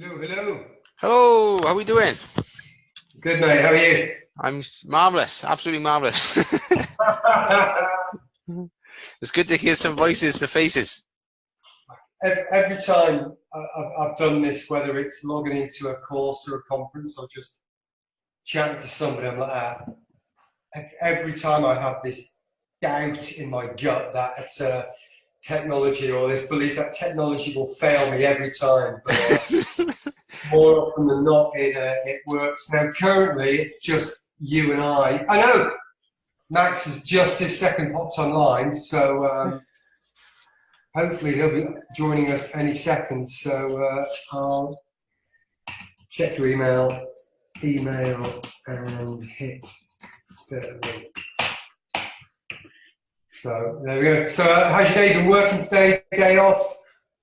Hello, hello. Hello, how are we doing? Good, mate. How are you? I'm marvelous, absolutely marvelous. It's good to hear some voices to faces. Every time I've done this, whether it's logging into a course or a conference or just chatting to somebody, I'm like, every time I have this doubt in my gut that it's technology or this belief that technology will fail me every time. But more often than not, it works. Now, currently, it's just you and I. I know Max has just this second popped online, so hopefully he'll be joining us any second. So I'll check your email, and hit the link. So there we go. So how's your day been working today? Day off?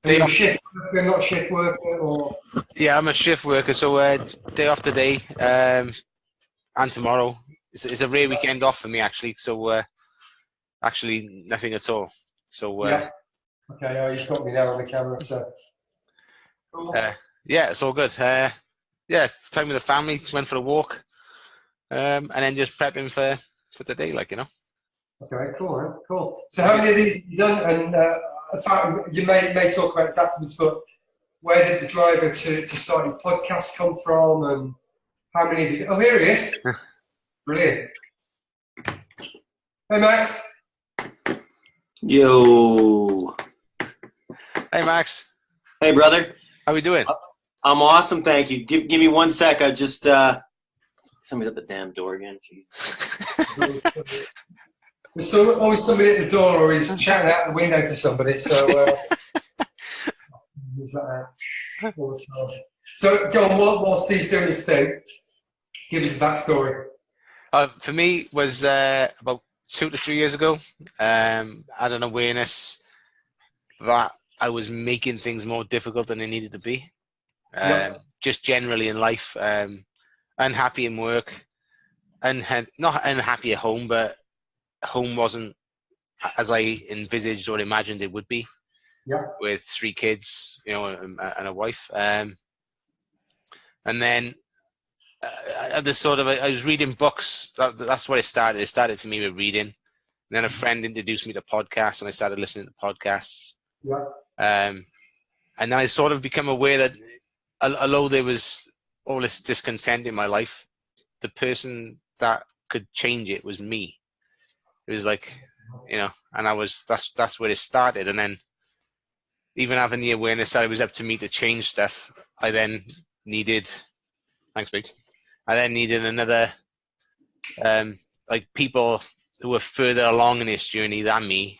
Are you shift worker, not shift worker, or? Yeah, I'm a shift worker, so day off today and tomorrow. It's a rare weekend off for me, actually. So actually nothing at all. So Yeah. Okay. Oh, you've got me now on the camera. So cool. yeah, it's all good. Yeah, time with the family. Went for a walk, and then just prepping for the day, like, you know. Okay, cool, man. Cool. So how many of these have you done? And in fact, you may talk about this afterwards, but where did the driver to start your podcast come from, and how many of you? Oh, here he is. Brilliant. Hey, Max. Yo. Hey, Max. Hey, brother. How we doing? I'm awesome, thank you. Give me 1 sec. I just somebody's at the damn door again. Jeez. There's always somebody at the door, or he's chatting out the window to somebody. So is that all the time? So go on. Whilst he's doing his thing, give us a backstory. For me, was about 2 to 3 years ago. I had an awareness that I was making things more difficult than they needed to be. Just generally in life, unhappy in work, not unhappy at home, but home wasn't as I envisaged or imagined it would be. Yeah. With 3 kids, you know, and a wife, and then I was reading books. That's what it started. It started for me with reading. And then a friend introduced me to podcasts, and I started listening to podcasts. Yeah. And then I sort of become aware that although there was all this discontent in my life, the person that could change it was me. It was like, you know, and that's where it started. And then even having the awareness that it was up to me to change stuff, I then needed, thanks, Big. I then needed another, like people who were further along in this journey than me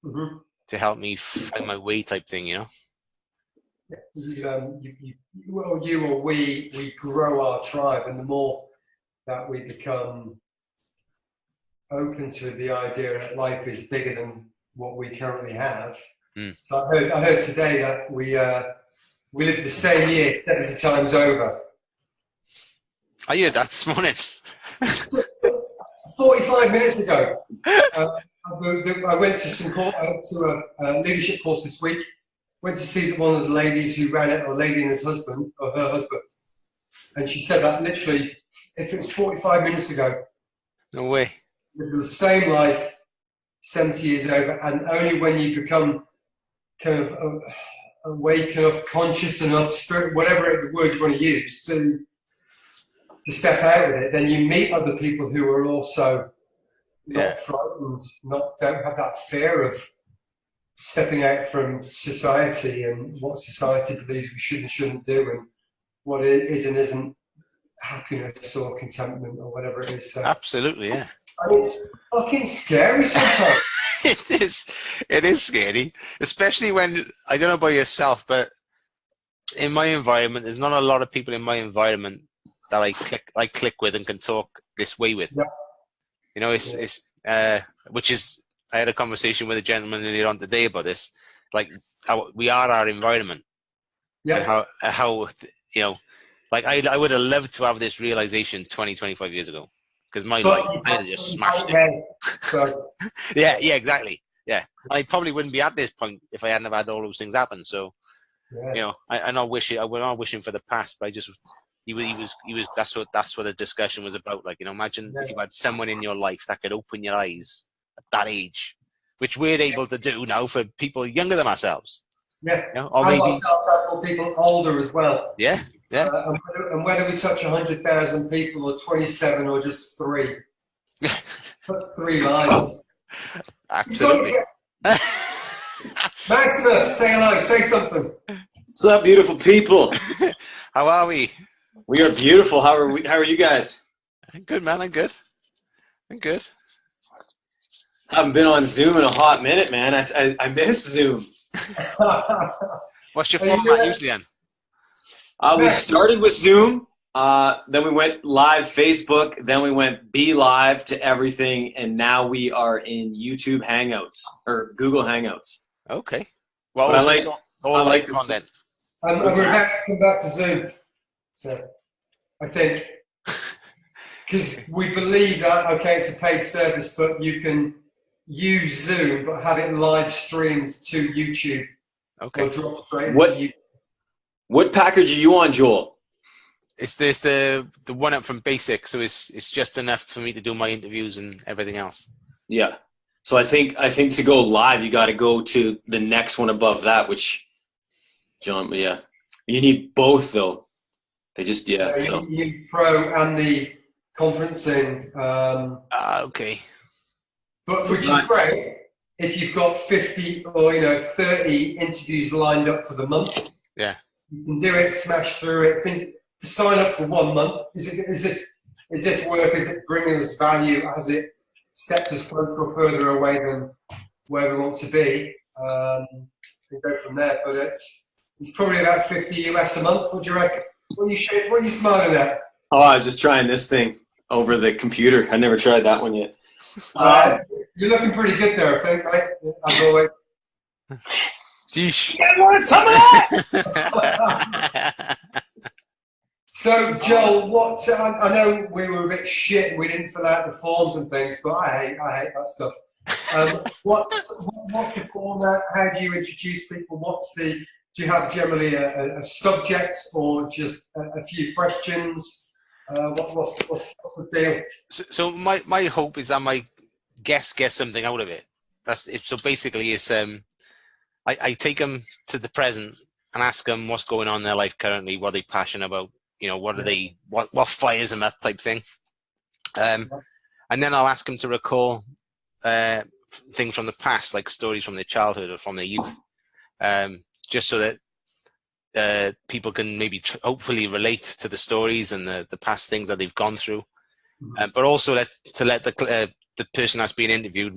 to help me find my way type thing, you know? You or we grow our tribe, and the more that we become open to the idea that life is bigger than what we currently have. So I heard today that we live the same year 70 times over. I heard that this morning. 45 minutes ago, I went to a leadership course this week. Went to see one of the ladies who ran it, or a lady and his husband, or her husband, and she said that literally, if it was 45 minutes ago, No way. the same life, 70 years over, and only when you become kind of awake enough, conscious enough, spirit, whatever the word you want to use, to step out with it, then you meet other people who are also not frightened, don't have that fear of stepping out from society and what society believes we should and shouldn't do, and what is and isn't happiness or contentment or whatever it is. So, absolutely, yeah. and it's fucking scary sometimes. It is scary, especially when, I don't know about yourself, but in my environment, there's not a lot of people in my environment that I click with and can talk this way with. Yeah. You know, which is, I had a conversation with a gentleman earlier on today about this, like how we are our environment. Yeah. And how you know, like I would have loved to have this realization 20, 25 years ago, because my life, I just smashed it. So. yeah, exactly. Yeah, I probably wouldn't be at this point if I hadn't have had all those things happen. So, Yeah. You know, I'm not wishing. We're not wishing for the past, but I just he was. That's what the discussion was about. Like, you know, imagine if you had someone in your life that could open your eyes at that age, which we're able to do now for people younger than ourselves. Yeah. You know? Or And maybe what's that for people older as well? yeah. And whether we touch 100,000 people or 27 or just 3, that's 3 lives. Absolutely. Maximus, say hello, say something. What's up, beautiful people? How are we? We are beautiful. How are you guys? Good, man. I'm good. Haven't been on Zoom in a hot minute, man. I miss Zoom. What's your format usually then? We started with Zoom. Then we went live Facebook. Then we went Be Live to everything. And now we are in YouTube Hangouts or Google Hangouts. Okay. Well, I like this content. And we're back to come back to Zoom. So I think because we believe that, okay, it's a paid service, but you can use Zoom but have it live streamed to YouTube. Okay. Or drop straight into YouTube. What package are you on, Joel? It's this the one up from basic, so it's just enough for me to do my interviews and everything else. Yeah. So I think to go live, you got to go to the next one above that, which, John, yeah, you need both though. They just You need Pro and the conferencing. Okay. But which is great if you've got 50 or 30 interviews lined up for the month. Yeah. You can do it, smash through it. Sign up for 1 month. Is this work? Is it bringing us value? Has it stepped us closer or further away than where we want to be? We go from there. But it's probably about 50 US a month. What do you reckon? What are you smiling at? Oh, I was just trying this thing over the computer. I never tried that one yet. You're looking pretty good there, I think, right? As always. Jeesh. Some of that! So, Joel, I know we were a bit shit. We didn't fill out the forms and things, but I hate that stuff. What's the format? How do you introduce people? Do you have generally a subject or just a few questions? What's the deal? So my hope is that my guests get something out of it. That's it. So basically, it's I take them to the present and ask them what's going on in their life currently, what they're passionate about. What are they? What fires them up, type thing. And then I'll ask them to recall things from the past, like stories from their childhood or from their youth, just so that people can maybe hopefully relate to the stories and the past things that they've gone through, but also to let the person that's being interviewed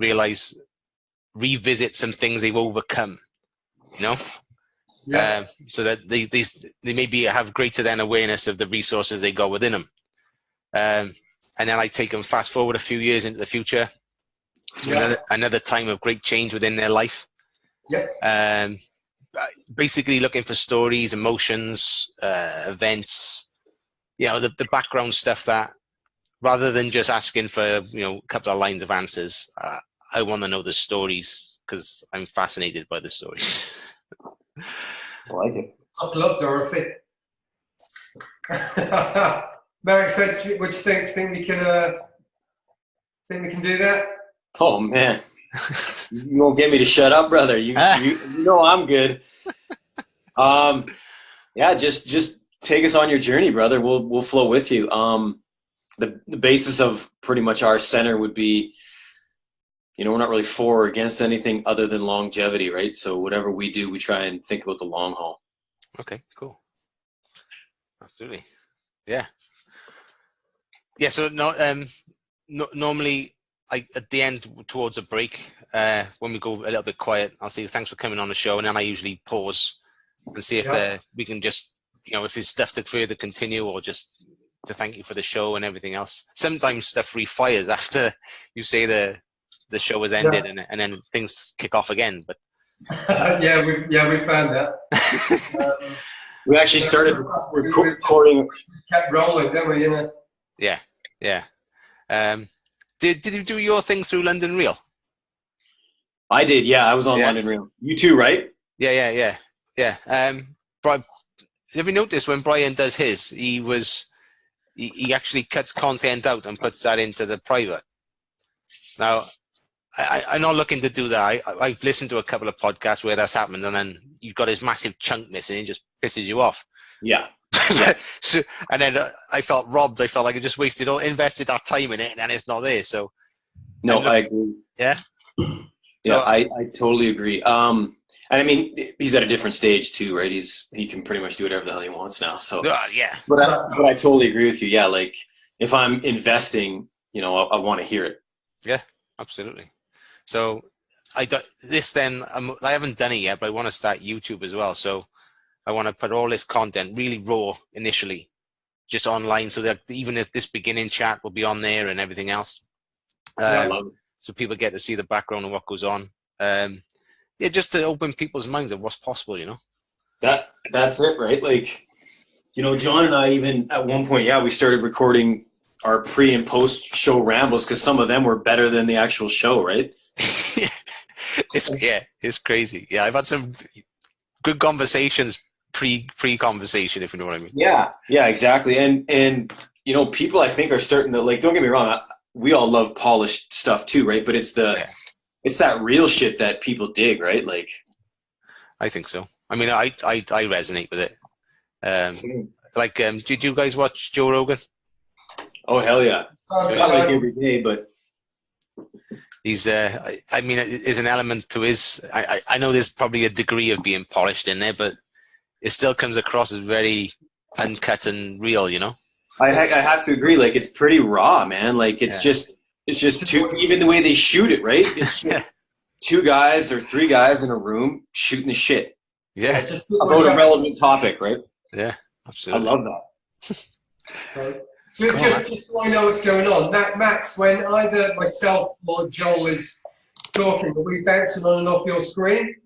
revisit some things they've overcome. Yeah. So that they maybe have greater than awareness of the resources they got within them. And then I take them fast forward a few years into the future to another time of great change within their life. Yeah. Basically looking for stories, emotions, events, the background stuff that rather than just asking for, a couple of lines of answers, I want to know the stories because I'm fascinated by the stories. I like it. I'd love Dorothy. Mark said, "What do you think? Think we can do that?" Oh man, you won't get me to shut up, brother. You know I'm good. Yeah, just take us on your journey, brother. We'll flow with you. The basis of pretty much our center would be, we're not really for or against anything other than longevity, right? So whatever we do, we try and think about the long haul. Okay, cool. Absolutely. Yeah. Yeah. So normally, at the end towards a break, when we go a little bit quiet, I'll say thanks for coming on the show, and then I usually pause and see if we can just, if there's stuff to further continue or just to thank you for the show and everything else. Sometimes stuff refires after you say the show has ended, and then things kick off again. But we found that. We actually started recording. We kept rolling, didn't we? Yeah. Did you do your thing through London Real? I did. Yeah, I was on London Real. You too, right? Yeah. Brian, have you noticed when Brian does his, he actually cuts content out and puts that into the private. Now, I'm not looking to do that. I've listened to a couple of podcasts where that's happened, and then you've got this massive chunk missing, and it just pisses you off. Yeah. So, and then I felt robbed. I felt like I just invested that time in it, and then it's not there. So, no, I agree. Yeah. Yeah, I totally agree. And I mean, he's at a different stage too, right? He can pretty much do whatever the hell he wants now. So yeah. But I totally agree with you. Yeah, like if I'm investing, I want to hear it. Yeah, absolutely. So I haven't done it yet, but I want to start YouTube as well. So I want to put all this content really raw initially, just online, so that even if this beginning chat will be on there and everything else, so people get to see the background and what goes on. Yeah, just to open people's minds of what's possible, That's it, right? Like, John and I even at one point, we started recording our pre and post show rambles because some of them were better than the actual show, right? It's crazy. Yeah, I've had some good conversations pre-conversation, if you know what I mean. Yeah, exactly. And people I think are starting to, like, don't get me wrong, we all love polished stuff too, right? But it's it's that real shit that people dig, right? Like, I think so. I mean, I resonate with it. Did you guys watch Joe Rogan? Oh, hell yeah. Not like every day, but he's I mean, there's an element to his, I know there's probably a degree of being polished in there, but it still comes across as very uncut and real, I have to agree. Like, it's pretty raw, man. Like, it's just two, even the way they shoot it, right? It's just two guys or three guys in a room shooting the shit. Yeah. About a relevant topic, right? Yeah, absolutely. I love that. Right. Just so I know what's going on, Max, when either myself or Joel is talking, are we bouncing on and off your screen?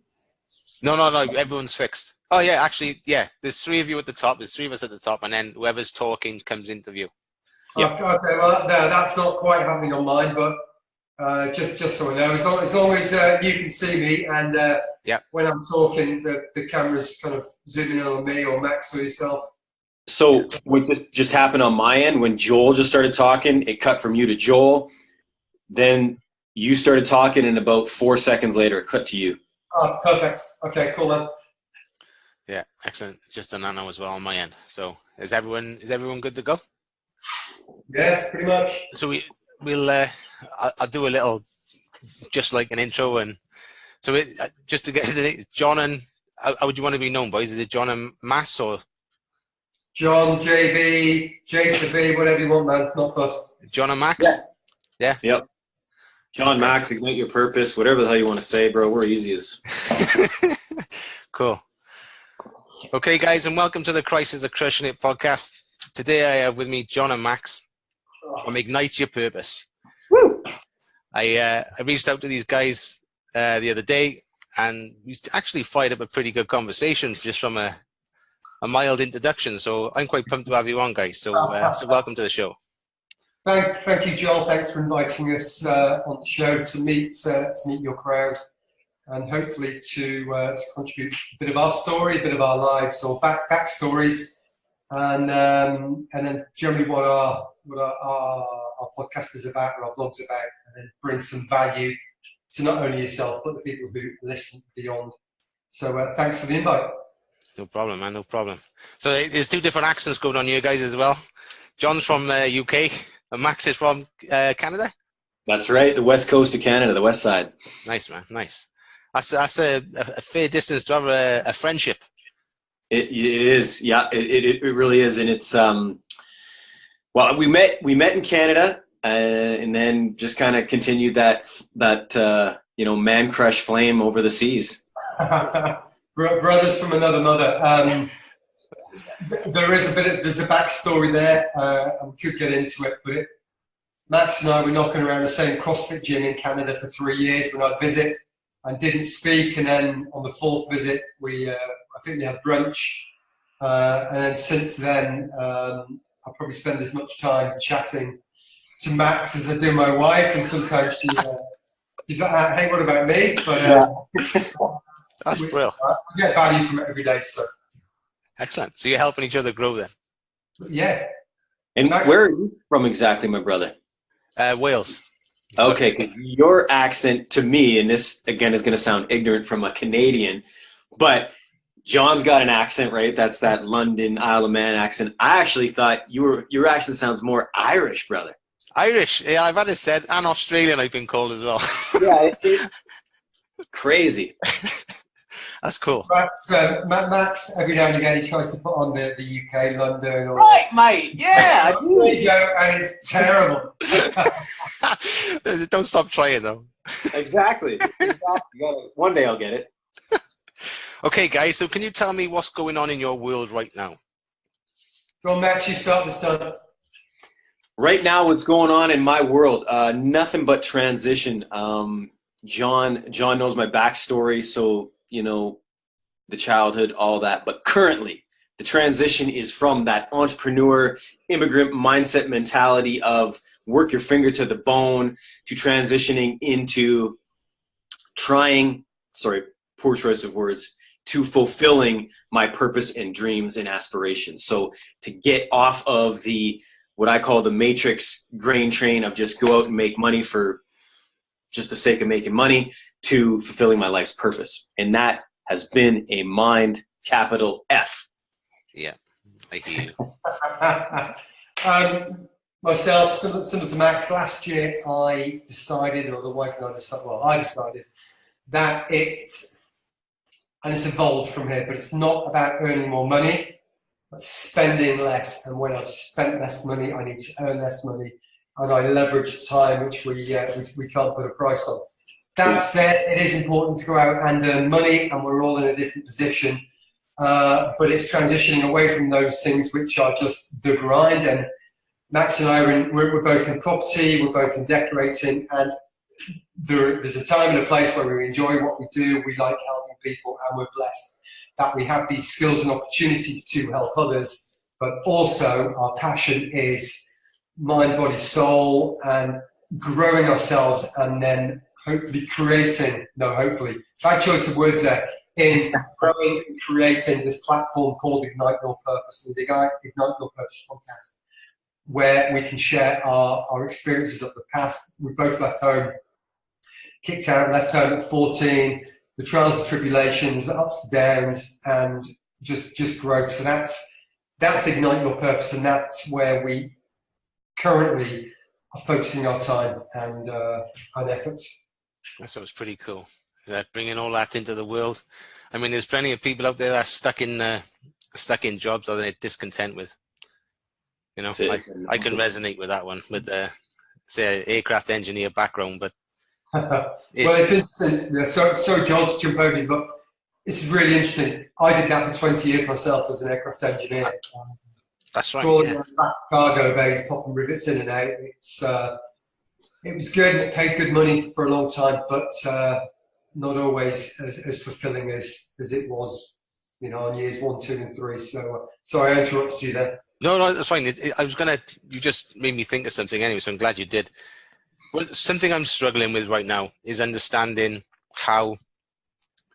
No, everyone's fixed. Oh, yeah, actually, yeah. There's three of you at the top. There's three of us at the top, and then whoever's talking comes into view. Yep. Okay, well, no, that's not quite happening on mine, but just so I know, as long as you can see me, and when I'm talking, the camera's kind of zooming in on me or Max or yourself. So what just happened on my end, when Joel just started talking, it cut from you to Joel. Then you started talking, and about 4 seconds later, it cut to you. Oh, perfect. Okay, cool, man. Yeah, excellent. Just a nano as well on my end. So is everyone good to go? Yeah, pretty much. So we'll I'll do a little, just like an intro, and so just to get to the John and how would you want to be known, boys? Is it John and Mass or John, JB, J to B, whatever you want, man. Not fussed. John and Max? Yeah. Yep. John, Max, ignite your purpose, whatever the hell you want to say, bro. We're easy as. Cool. Okay, guys, and welcome to the Crisis of Crushing It podcast. Today I have with me John and Max from Ignite Your Purpose. Woo! I reached out to these guys the other day, and we actually fired up a pretty good conversation just from a mild introduction. So I'm quite pumped to have you on, guys. So welcome to the show. Thank you, Joel. Thanks for inviting us on the show to meet your crowd, and hopefully to contribute a bit of our story, a bit of our lives, or backstories, and then generally what our podcast is about, or our vlog's about, and then bring some value to not only yourself but the people who listen beyond. So thanks for the invite. No problem, man. No problem. So there's two different accents going on here, guys, as well. John's from UK, and Max is from Canada. That's right. The west coast of Canada, the west side. Nice, man. Nice. That's a fair distance to have a friendship. It is. Yeah, it really is. And it's, well, we met in Canada, and then just kind of continued that man crush flame over the seas. Brothers from another mother. There's a backstory there. We could get into it, but Max and I were knocking around the same CrossFit gym in Canada for 3 years when I'd visit and didn't speak. And then on the fourth visit, I think we had brunch. And then since then, I probably spend as much time chatting to Max as I do my wife. And sometimes she's like, hey, what about me? But that's brilliant. I get value from it every day. So Excellent. So you're helping each other grow then? Yeah. And where are you from exactly, my brother? Wales. Okay, 'cause your accent to me, and this again is going to sound ignorant from a Canadian, but John's got an accent, right? That's that London Isle of Man accent. I actually thought your accent sounds more Irish, brother. Irish. Yeah, I've had it said, and Australian I've been called as well. Yeah, crazy. That's cool. Max, every now and again, he tries to put on the UK, London. Or, Right, mate. Yeah. there you go, and it's terrible. Don't stop trying, though. Exactly. One day I'll get it. Okay, guys, so can you tell me what's going on in your world right now? Go on, Max, you start this time. Right now, what's going on in my world? Nothing but transition. John knows my backstory, so you know the childhood, all that. But currently, the transition is from that entrepreneur, immigrant mindset mentality of work your finger to the bone to transitioning into poor choice of words, to fulfilling my purpose and dreams and aspirations. So to get off of what I call the matrix grain train of just go out and make money for just the sake of making money, to fulfilling my life's purpose. And that has been a mind capital F. Yeah, I hear you. Myself, similar to Max, last year I decided, or the wife and I decided that it's evolved from here, but it's not about earning more money, but spending less. And when I've spent less money, I need to earn less money, and I leverage time, which we can't put a price on. That said, it is important to go out and earn money, and we're all in a different position. But it's transitioning away from those things which are just the grind. And Max and I we're both in property, we're both in decorating, and there's a time and a place where we enjoy what we do, we like helping people, and we're blessed that we have these skills and opportunities to help others. But also our passion is mind, body, soul, and growing ourselves, and then bad choice of words there, in growing and creating this platform called Ignite Your Purpose, the Ignite Your Purpose podcast, where we can share our experiences of the past. We both left home at 14, the trials and tribulations, the ups and downs, and just growth. So that's Ignite Your Purpose, and that's where we currently are focusing our time and efforts. That sounds pretty cool. Bringing all that into the world. I mean, there's plenty of people out there that are stuck in jobs that they're discontent with. You know, I can resonate with that one, with say, an aircraft engineer background, but it's interesting. Yeah, sorry, John, to jump over you, but it's really interesting. I did that for 20 years myself as an aircraft engineer. That's right. Yeah. Cargo bays, popping rivets in and out. It was good. It paid good money for a long time, but not always as fulfilling as it was, you know, on years 1, 2, and 3. So sorry, I interrupted you there. No, that's fine. You just made me think of something anyway, so I'm glad you did. Well, something I'm struggling with right now is understanding how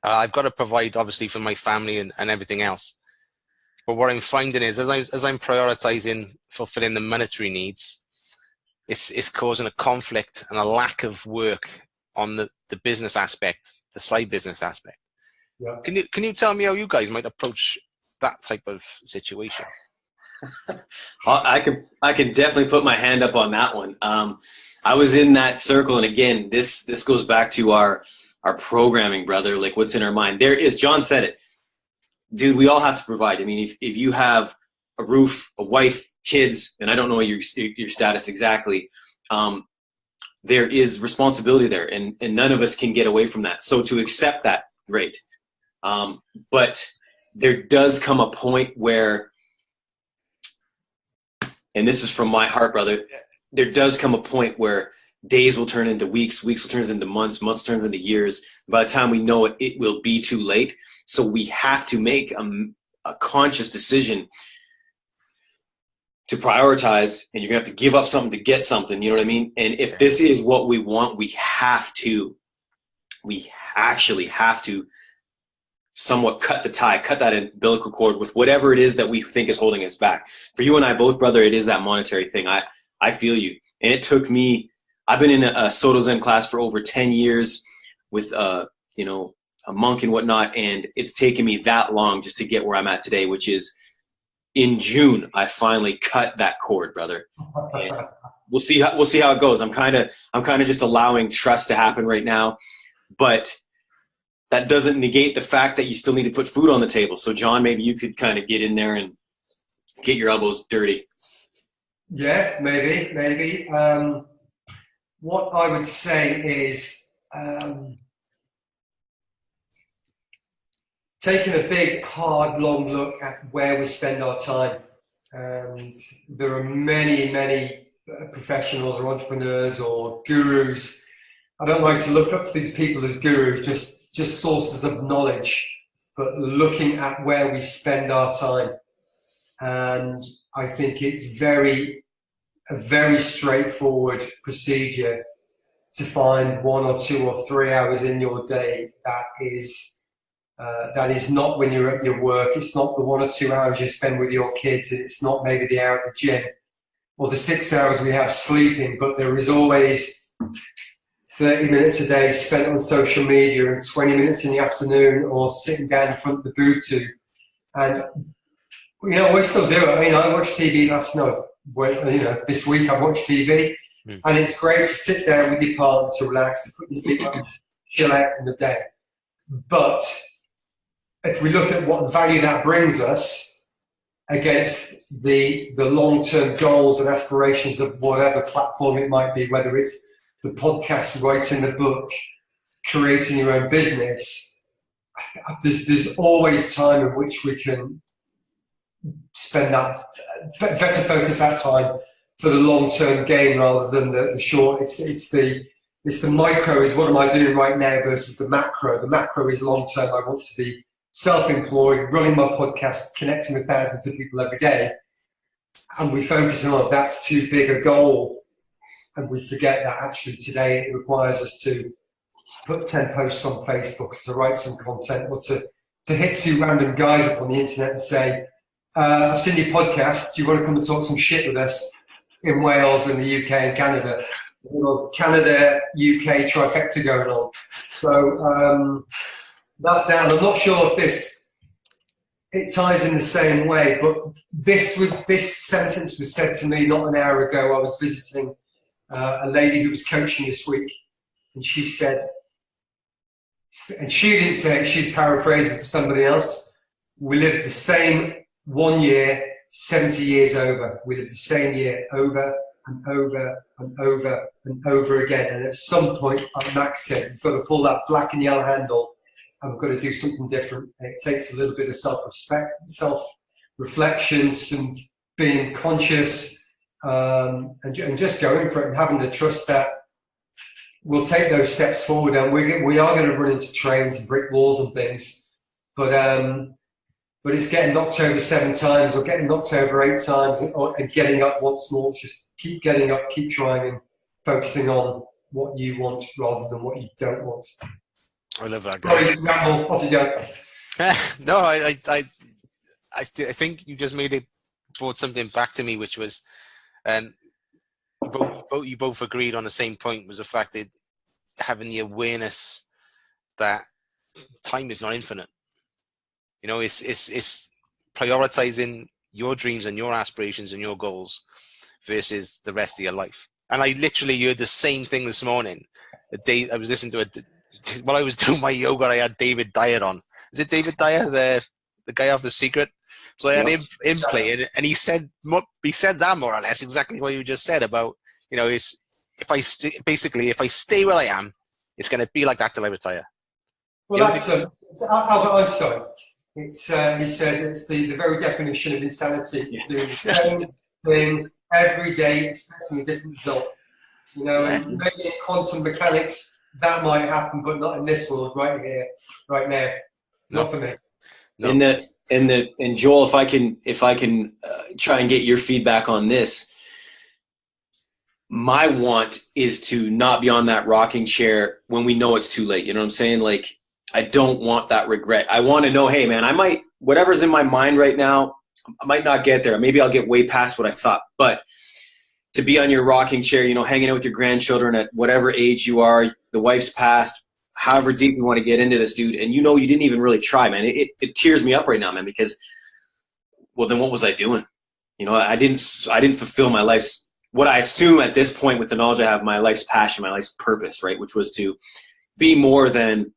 I've got to provide, obviously, for my family and everything else. But what I'm finding is, as I'm prioritizing fulfilling the monetary needs, it's causing a conflict and a lack of work on the business aspect, the side business aspect. Yeah. Can you tell me how you guys might approach that type of situation? I can definitely put my hand up on that one. I was in that circle, and again, this goes back to our programming, brother. Like, what's in our mind? There is, John said it, dude. We all have to provide. I mean, if you have a roof, a wife, kids, and I don't know your status exactly, there is responsibility there, and none of us can get away from that. So to accept that, great. But there does come a point where, and this is from my heart, brother, there does come a point where days will turn into weeks, weeks will turn into months, months turns into years. By the time we know it, it will be too late. So we have to make a conscious decision to prioritize, and you're gonna have to give up something to get something, you know what I mean? And if this is what we want, we actually have to somewhat cut the tie, cut that umbilical cord with whatever it is that we think is holding us back. For you and I both, brother, it is that monetary thing. I feel you. And it took me, I've been in a Soto Zen class for over 10 years with, you know, a monk and whatnot. And it's taken me that long just to get where I'm at today, which is in June, I finally cut that cord, brother. And we'll see how it goes. I'm kind of just allowing trust to happen right now, but that doesn't negate the fact that you still need to put food on the table. So John, maybe you could kind of get in there and get your elbows dirty. Yeah, maybe. What I would say is taking a big, hard, long look at where we spend our time. And there are many professionals or entrepreneurs or gurus. I don't like to look up to these people as gurus, just sources of knowledge, but looking at where we spend our time. And I think it's a very straightforward procedure to find 1 or 2 or 3 hours in your day that is not when you're at your work. It's not the 1 or 2 hours you spend with your kids. It's not maybe the hour at the gym or the 6 hours we have sleeping, but there is always 30 minutes a day spent on social media and 20 minutes in the afternoon or sitting down in front of the booth tube. And, you know, we still do it. I mean, I watched TV last night. This week I watched TV, and it's great to sit down with your partner to relax, to put your feet up and just chill out from the day. But if we look at what value that brings us against the long-term goals and aspirations of whatever platform it might be, whether it's the podcast, writing the book, creating your own business, there's always time in which we can spend that, better focus that time for the long-term gain rather than the short. It's the micro is what am I doing right now versus the macro. The macro is long-term. I want to be self-employed, running my podcast, connecting with thousands of people every day. And we focus on that's too big a goal. And we forget that actually today it requires us to put 10 posts on Facebook, to write some content, or to hit 2 random guys up on the internet and say, I've seen your podcast. Do you want to come and talk some shit with us in Wales and the UK and Canada? Canada, UK trifecta going on. So that's that. I'm not sure if it ties in the same way, but this sentence was said to me not an hour ago. I was visiting a lady who was coaching this week, and she said, and she didn't say it, she's paraphrasing for somebody else, we live the same 1 year, 70 years over. We live the same year over and over and over and over again. And at some point, like Max said, we've got to pull that black and yellow handle and we've got to do something different. And it takes a little bit of self-respect, self-reflection, some being conscious, and just going for it and having the trust that we'll take those steps forward. And we are going to run into trains and brick walls and things, but it's getting knocked over 7 times or getting knocked over 8 times and getting up once more. Just keep getting up, keep trying, and focusing on what you want rather than what you don't want. I love that, guys. guy. Ramble, off you go. No, I think you just brought something back to me, which was, you both agreed on the same point, was the fact that having the awareness that time is not infinite. You know, it's prioritizing your dreams and your aspirations and your goals versus the rest of your life. And I literally heard the same thing this morning. I was listening to it while I was doing my yoga. I had David Dyer on. Is it David Dyer, the guy off The Secret? So I had him play, and he said that more or less exactly what you just said about, you know, if I stay where I am, it's going to be like that till I retire. Well, that's Albert Einstein. He said it's the very definition of insanity. It's doing the same thing every day, expecting a different result. You know, and maybe in quantum mechanics that might happen, but not in this world, right here, right now. Not for me. No. And Joel, if I can try and get your feedback on this, my want is to not be on that rocking chair when we know it's too late. You know what I'm saying? Like, I don't want that regret. I want to know, hey man, I might, whatever's in my mind right now, I might not get there. Maybe I'll get way past what I thought, but to be on your rocking chair, you know, hanging out with your grandchildren at whatever age you are, the wife's passed, however deep you want to get into this, dude, and you know you didn't even really try, man. It tears me up right now, man, because, well, then what was I doing? You know, I didn't fulfill my life's, what I assume at this point with the knowledge I have, my life's passion, my life's purpose, right, which was to be more than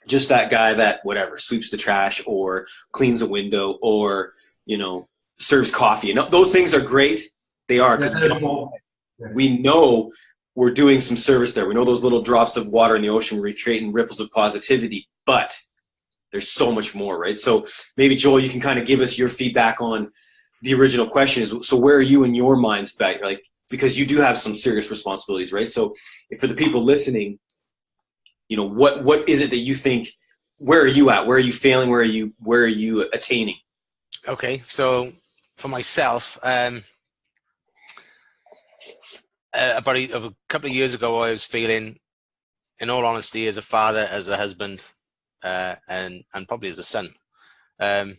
just that guy that whatever sweeps the trash or cleans a window or, you know, serves coffee. And those things are great. They are, because we know we're doing some service there. We know those little drops of water in the ocean, we're creating ripples of positivity, but there's so much more, right? So maybe, Joel, you can kind of give us your feedback on the original question is, so where are you in your mind's back? Like, because you do have some serious responsibilities, right? So if for the people listening, you know, what is it that you think, where are you at? Where are you failing? Where are you attaining? Okay. So for myself, about a couple of years ago, I was feeling, in all honesty, as a father, as a husband, and probably as a son. But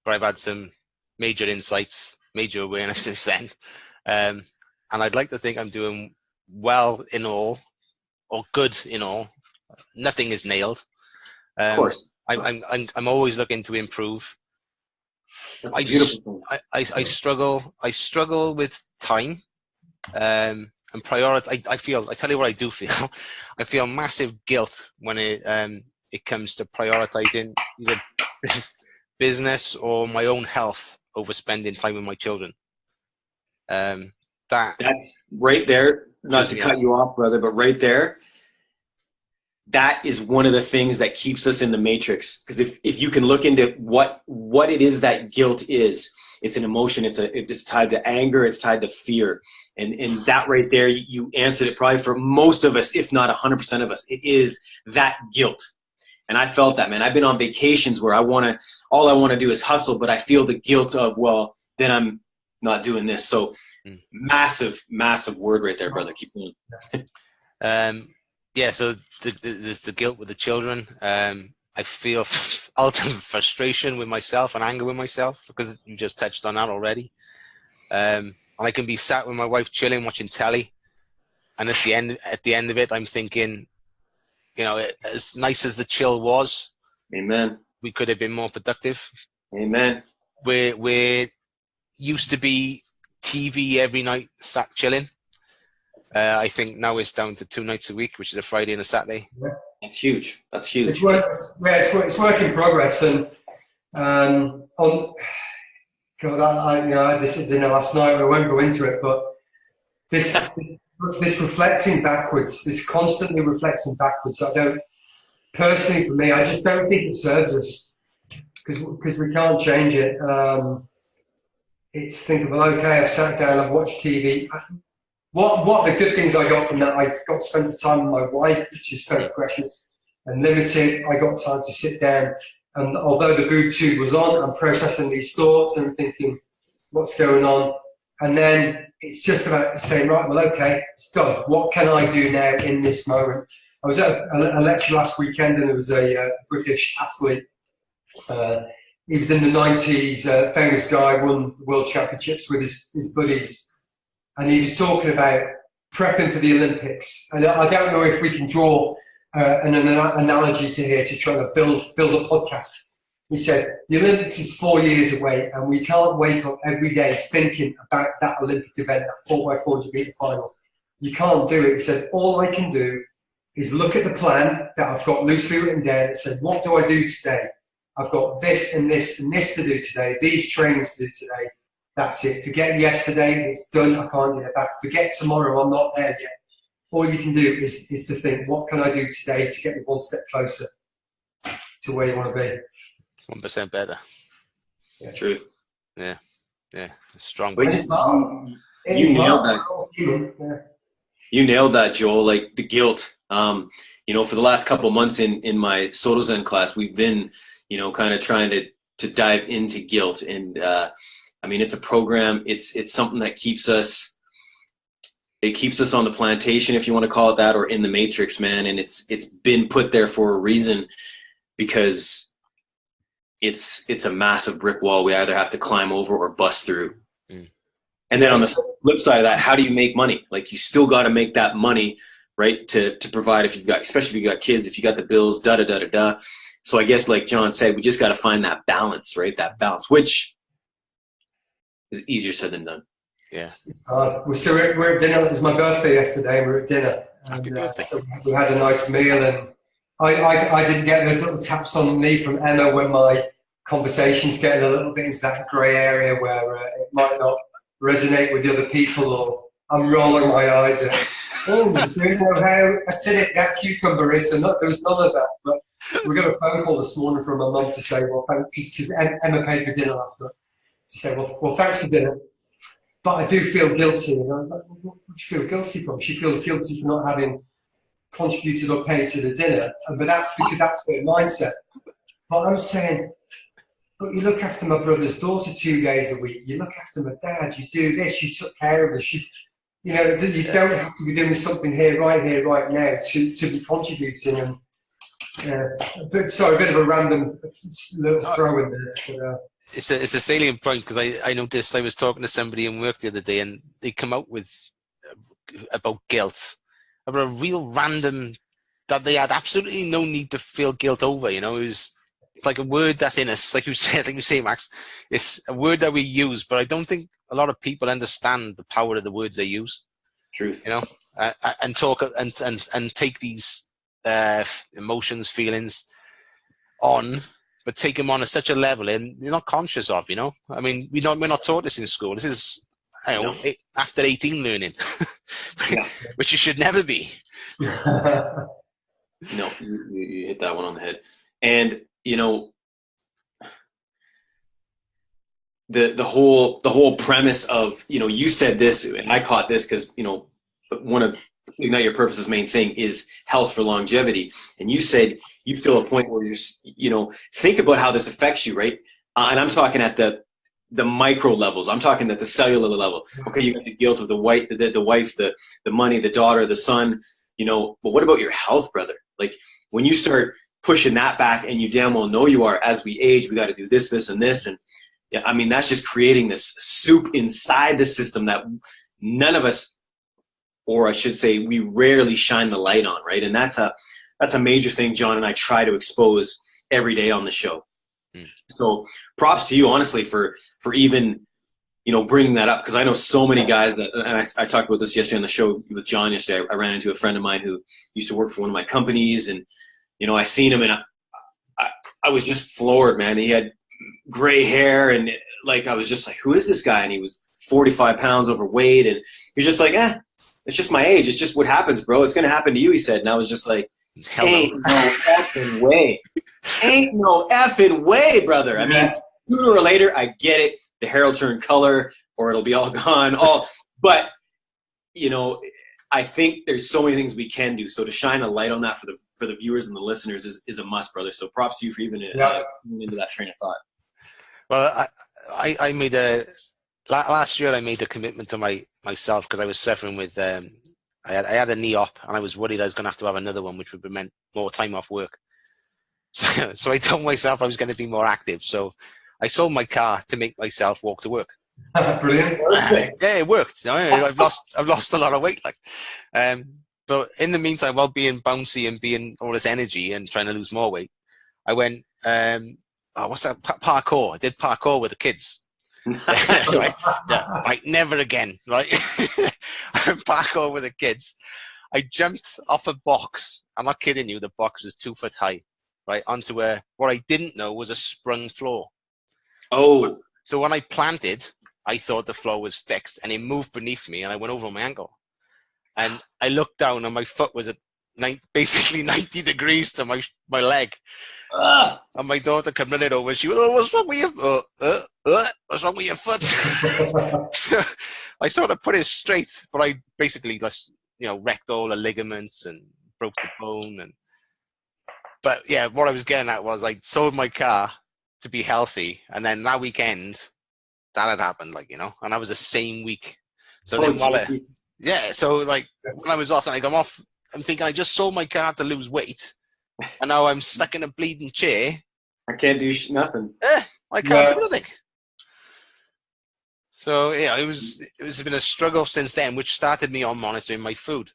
I've had some major insights, major awareness since then. And I'd like to think I'm doing well in all, or good in all. Nothing is nailed. Of course. I'm always looking to improve. That's a beautiful thing. I struggle with time. And prioritize. I tell you what I do feel. I feel massive guilt when it comes to prioritizing either business or my own health over spending time with my children. That's right there. Not to cut you off, brother, but right there, that is one of the things that keeps us in the matrix. Because if you can look into what it is that guilt is, it's an emotion. It's tied to anger. It's tied to fear. And that right there, you answered it probably for most of us, if not 100% of us. It is that guilt. And I felt that, man. I've been on vacations where all I want to do is hustle, but I feel the guilt of, well, then I'm not doing this. So massive, massive word right there, brother. Keep going. Yeah, so there's the guilt with the children. I feel ultimate frustration with myself and anger with myself, because you just touched on that already. And I can be sat with my wife chilling, watching telly, and at the end of it, I'm thinking, you know, as nice as the chill was, amen, we could have been more productive. Amen. We're used to be TV every night, sat chilling. I think now it's down to 2 nights a week, which is a Friday and a Saturday. Yeah. That's huge. That's huge. It's work in progress, and on. God, I had this at dinner last night. I won't go into it, but this reflecting backwards, this constantly reflecting backwards. I don't personally, for me, I just don't think it serves us, because we can't change it. It's thinking, well, okay, I've sat down, I've watched TV. What the good things I got from that? I got to spend some time with my wife, which is so precious and limited. I got time to sit down. And although the boob tube was on, I'm processing these thoughts and thinking, what's going on? And then it's just about saying, right, well, okay, it's done. What can I do now in this moment? I was at a lecture last weekend, and there was a British athlete. He was in the 90s, famous guy, won the world championships with his buddies. And he was talking about prepping for the Olympics. And I don't know if we can draw an analogy to here to try to build a podcast. He said, the Olympics is 4 years away, and we can't wake up every day thinking about that Olympic event, that 4x400 meter final. You can't do it. He said, all I can do is look at the plan that I've got loosely written down and say, what do I do today? I've got this and this and this to do today, these trainings to do today. That's it. Forget yesterday, it's done, I can't get it back. Forget tomorrow, I'm not there yet. All you can do is to think, what can I do today to get me one step closer to where you want to be? 1% better. Yeah. Truth. Yeah. Strong. You nailed that. Yeah. You nailed that, Joel. Like the guilt. You know, for the last couple of months in my Soto Zen class, we've been, you know, kind of trying to dive into guilt. And I mean, it's a program. It's something that keeps us. It keeps us on the plantation, if you want to call it that, or in the matrix, man. And it's been put there for a reason. because it's a massive brick wall we either have to climb over or bust through. And then on the flip side of that, how do you make money? Like, you still got to make that money, right? To provide, if you've got, especially if you got kids, if you got the bills, da da da da da. So I guess, like John said, we just got to find that balance, right? That balance, which is easier said than done. Yeah. It's hard. So we're at dinner. It was my birthday yesterday, and we were at dinner. Happy And, birthday. so we had a nice meal, and I didn't get those little taps on me from Emma when my conversation's getting a little bit into that grey area where it might not resonate with the other people, or I'm rolling my eyes at, oh, do you know how acidic that cucumber is? So there was none of that. But we got a phone call this morning from my mum to say, well, because Emma paid for dinner last night, to say, well, thanks for dinner, but I do feel guilty. And I was like, well, what do you feel guilty from? She feels guilty for not having contributed or paid to the dinner, but that's because that's their mindset. But I'm saying, but you look after my brother's daughter 2 days a week. You look after my dad. You do this. You took care of us. You don't have to be doing something here, right now, to be contributing. And but sorry, a bit of a random little throw in there. But, it's a salient point, because I noticed I was talking to somebody in work the other day, and they come out with about guilt, about a real random that they had absolutely no need to feel guilt over. It's like a word that's in us, like you say, Max. It's a word that we use, but I don't think a lot of people understand the power of the words they use. Truth. And talk and take these emotions, feelings on, but take them on at such a level, and you're not conscious of. I mean, we're not taught this in school. This is after 18 learning, which you should never be. No, you hit that one on the head. And the whole premise of, you said this, and I caught this because, one of Ignite Your Purpose's main thing is health for longevity. And you said you feel a point where you're, think about how this affects you, right? And I'm talking at the micro levels. I'm talking at the cellular level. Okay, you got the guilt of the wife, the money, the daughter, the son, but what about your health, brother? Like, when you start pushing that back, and you damn well know you are, as we age, we got to do this, this, and this. And yeah, I mean, that's just creating this soup inside the system that none of us, or I should say, we rarely shine the light on, right? And that's a major thing John and I try to expose every day on the show. So props to you, honestly, for even, bringing that up, because I know so many guys that, and I talked about this yesterday on the show with John yesterday. I ran into a friend of mine who used to work for one of my companies, and I seen him, and I was just floored, man. He had gray hair, and I was just like, who is this guy? And he was 45 pounds overweight, and he was just like, it's just my age. It's just what happens, bro. It's going to happen to you, he said. And I was just like, ain't no effing way. Ain't no effing way, brother. I mean, sooner or later, I get it. The hair will turn color, or it'll be all gone. But, I think there's so many things we can do. So to shine a light on that for the viewers and the listeners is a must, brother. So props to you for even into that train of thought. Well, I made last year I made a commitment to myself, because I was suffering with I had a knee op, and I was worried I was going to have another one, which would have meant more time off work. So I told myself I was going to be more active. So I sold my car to make myself walk to work. Brilliant. Yeah, it worked. I've lost a lot of weight, but in the meantime, while being bouncy and being all this energy and trying to lose more weight, I went what's that, parkour. I did parkour with the kids. Right? Yeah, like never again, right? Parkour with the kids. I jumped off a box. I'm not kidding you. The box was 2 foot high, right, onto what I didn't know was a sprung floor. Oh. So when I planted, I thought the floor was fixed, and it moved beneath me, and I went over my ankle. And I looked down, and my foot was at basically 90 degrees to my leg. And my daughter came running over. She went, what's wrong with your what's wrong with your foot? So I sort of put it straight, but I basically just, wrecked all the ligaments and broke the bone. But yeah, what I was getting at was I sold my car to be healthy, and then that weekend that had happened, and that was the same week. So then so when I was off, and I come off, I'm thinking I just sold my car to lose weight, and now I'm stuck in a bleeding chair. I can't do nothing. I can't do nothing. So yeah, it's been a struggle since then, which started me on monitoring my food.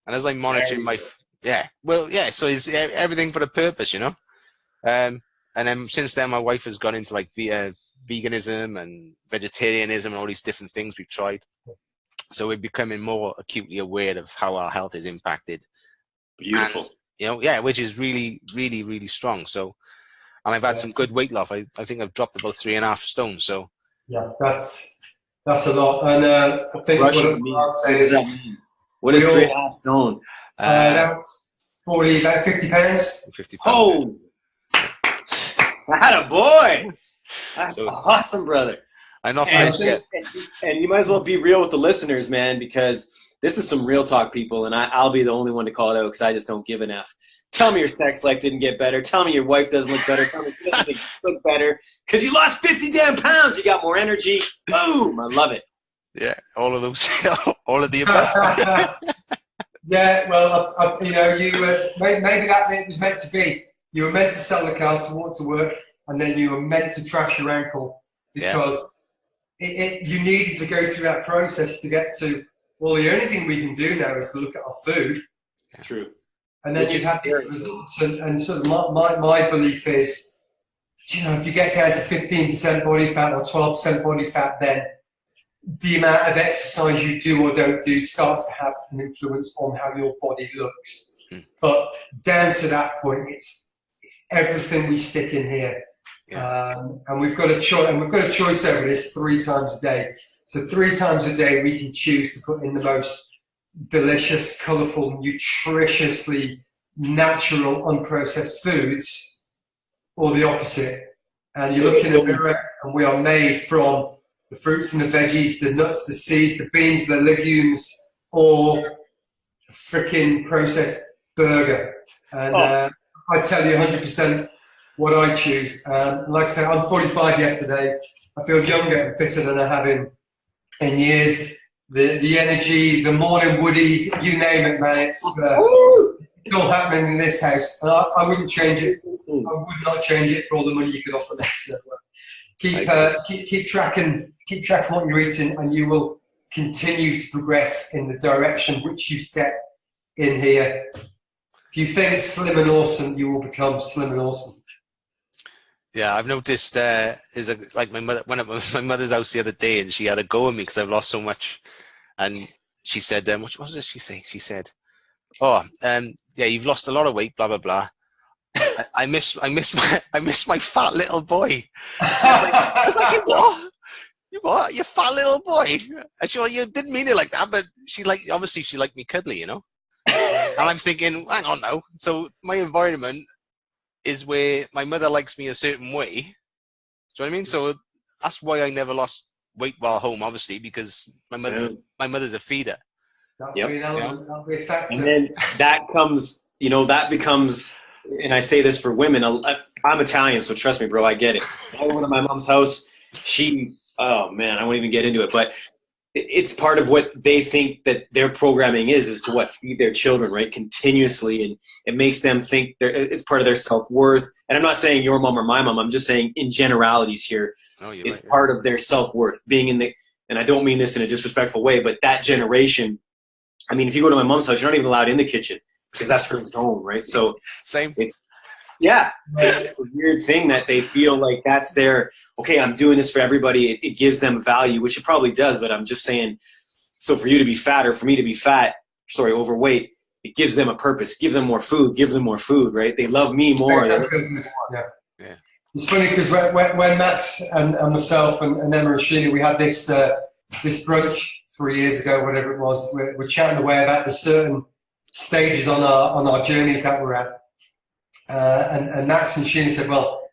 And as I'm monitoring so it's everything for a purpose, you know. And then since then, my wife has gone into like veganism and vegetarianism and all these different things we've tried. So we're becoming more acutely aware of how our health is impacted. Beautiful. And, you know, which is really, really, really strong. So, and I've had some good weight loss. I think I've dropped about 3.5 stone. So yeah, that's a lot. And I think what I'd say is, what is 3.5 stone? That's about 50 pounds. 50 pounds. Oh, that a boy! That's awesome, brother. I'm not and, finished yet. And you might as well be real with the listeners, man, because this is some real talk, people, and I'll be the only one to call it out because I just don't give an F. Tell me your sex life didn't get better. Tell me your wife doesn't look better. Tell me she doesn't look better because you lost 50 damn pounds. You got more energy. Boom! I love it. Yeah, all of those, all of the above. Yeah, well, you know, maybe that it was meant to be. You were meant to sell the car to walk to work, and then you were meant to trash your ankle because you needed to go through that process to get to, well, the only thing we can do now is to look at our food. True. And then you've had the results. And sort of my belief is, you know, if you get down to 15% body fat or 12% body fat, then the amount of exercise you do or don't do starts to have an influence on how your body looks. But down to that point, it's everything we stick in here. And we've got a choice over this 3 times a day. So 3 times a day we can choose to put in the most delicious, colourful, nutritiously natural, unprocessed foods, or the opposite. And you look in the mirror and we are made from the fruits and the veggies, the nuts, the seeds, the beans, the legumes, or a freaking processed burger. And I tell you 100% what I choose. Like I said, I'm 45 yesterday. I feel younger and fitter than I have in years. The energy, the morning woodies, you name it, man. It's all happening in this house. And I wouldn't change it. I would not change it for all the money you could offer next. Keep tracking what you're eating, and you will continue to progress in the direction which you set in here. If you think slim and awesome, you will become slim and awesome. Yeah, I've noticed like my mother, when I was at my mother's house the other day, and she had a go at me because I've lost so much, and she said, what did she say? She said, yeah, you've lost a lot of weight, blah blah blah. I miss my fat little boy. I was like, you what? You fat little boy? And she you didn't mean it like that, but obviously she liked me cuddly, you know. And I'm thinking, hang on now. So my environment is where my mother likes me a certain way. Do you know what I mean? So that's why I never lost weight while home, obviously, because my mother's a feeder. That'll be a factor. And then that becomes, and I say this for women, I'm Italian, so trust me, bro, I get it. I went to my mom's house. Oh man, I won't even get into it, but it's part of what they think that their programming is to feed their children, right, continuously, and it makes them think it's part of their self-worth. And I'm not saying your mom or my mom, I'm just saying in generalities here, it's part of their self-worth being and I don't mean this in a disrespectful way, but that generation, I mean, if you go to my mom's house, you're not even allowed in the kitchen because that's her zone, right? So same. It's a weird thing that they feel like that's their, okay, I'm doing this for everybody. It gives them value, which it probably does, but I'm just saying, so for you to be fat or for me to be overweight, it gives them a purpose. Give them more food, right? They love me more. Yeah. It's funny because when Max and myself and Emma and Sheila, we had this brunch 3 years ago, whatever it was, we're chatting away about the certain stages on our journeys that we're at. And Max and Sheena said, well,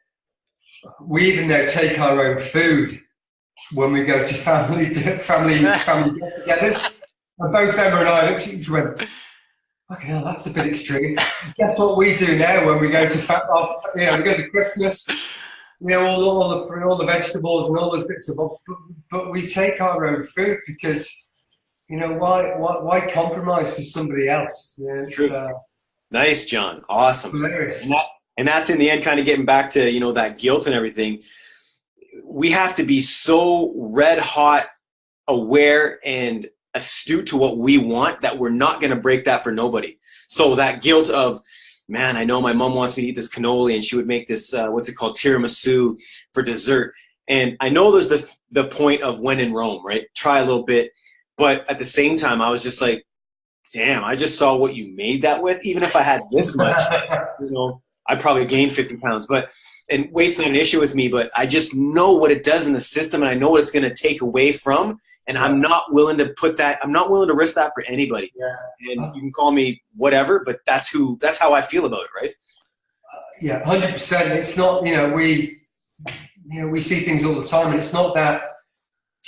we even now take our own food when we go to family get-togethers. And both Emma and I looked at each other and went, okay, hell, that's a bit extreme. Guess what we do now when we go to we go to Christmas, all the vegetables and all those bits of bobs, but we take our own food because, why compromise for somebody else? True. Nice, John. Awesome. Hilarious. And that's in the end kind of getting back to, you know, that guilt and everything. We have to be so red hot aware and astute to what we want that we're not going to break that for nobody. So that guilt of, man, I know my mom wants me to eat this cannoli and she would make this, what's it called, tiramisu for dessert. And I know there's the point of when in Rome, right? Try a little bit. But at the same time, I was just like, damn, I just saw what you made that with. Even if I had this much, you know, I'd probably gain 50 pounds. And weight's not an issue with me, but I just know what it does in the system and I know what it's going to take away from. And I'm not willing to I'm not willing to risk that for anybody. Yeah. And you can call me whatever, but that's how I feel about it, right? Yeah, 100%. It's not, we see things all the time, and it's not that,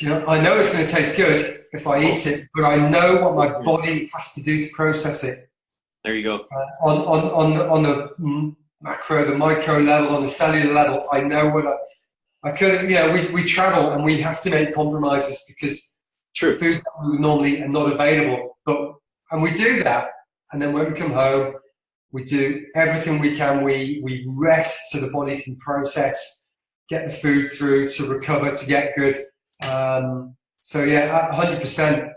I know it's going to taste good if I eat it, but I know what my body has to do to process it. There you go. On the macro, the micro level, on the cellular level, I know what I could, we travel and we have to make compromises because foods that we normally are not available. And we do that. And then when we come home, we do everything we can. We rest so the body can process, get the food through to recover, to get good. So yeah, 100%.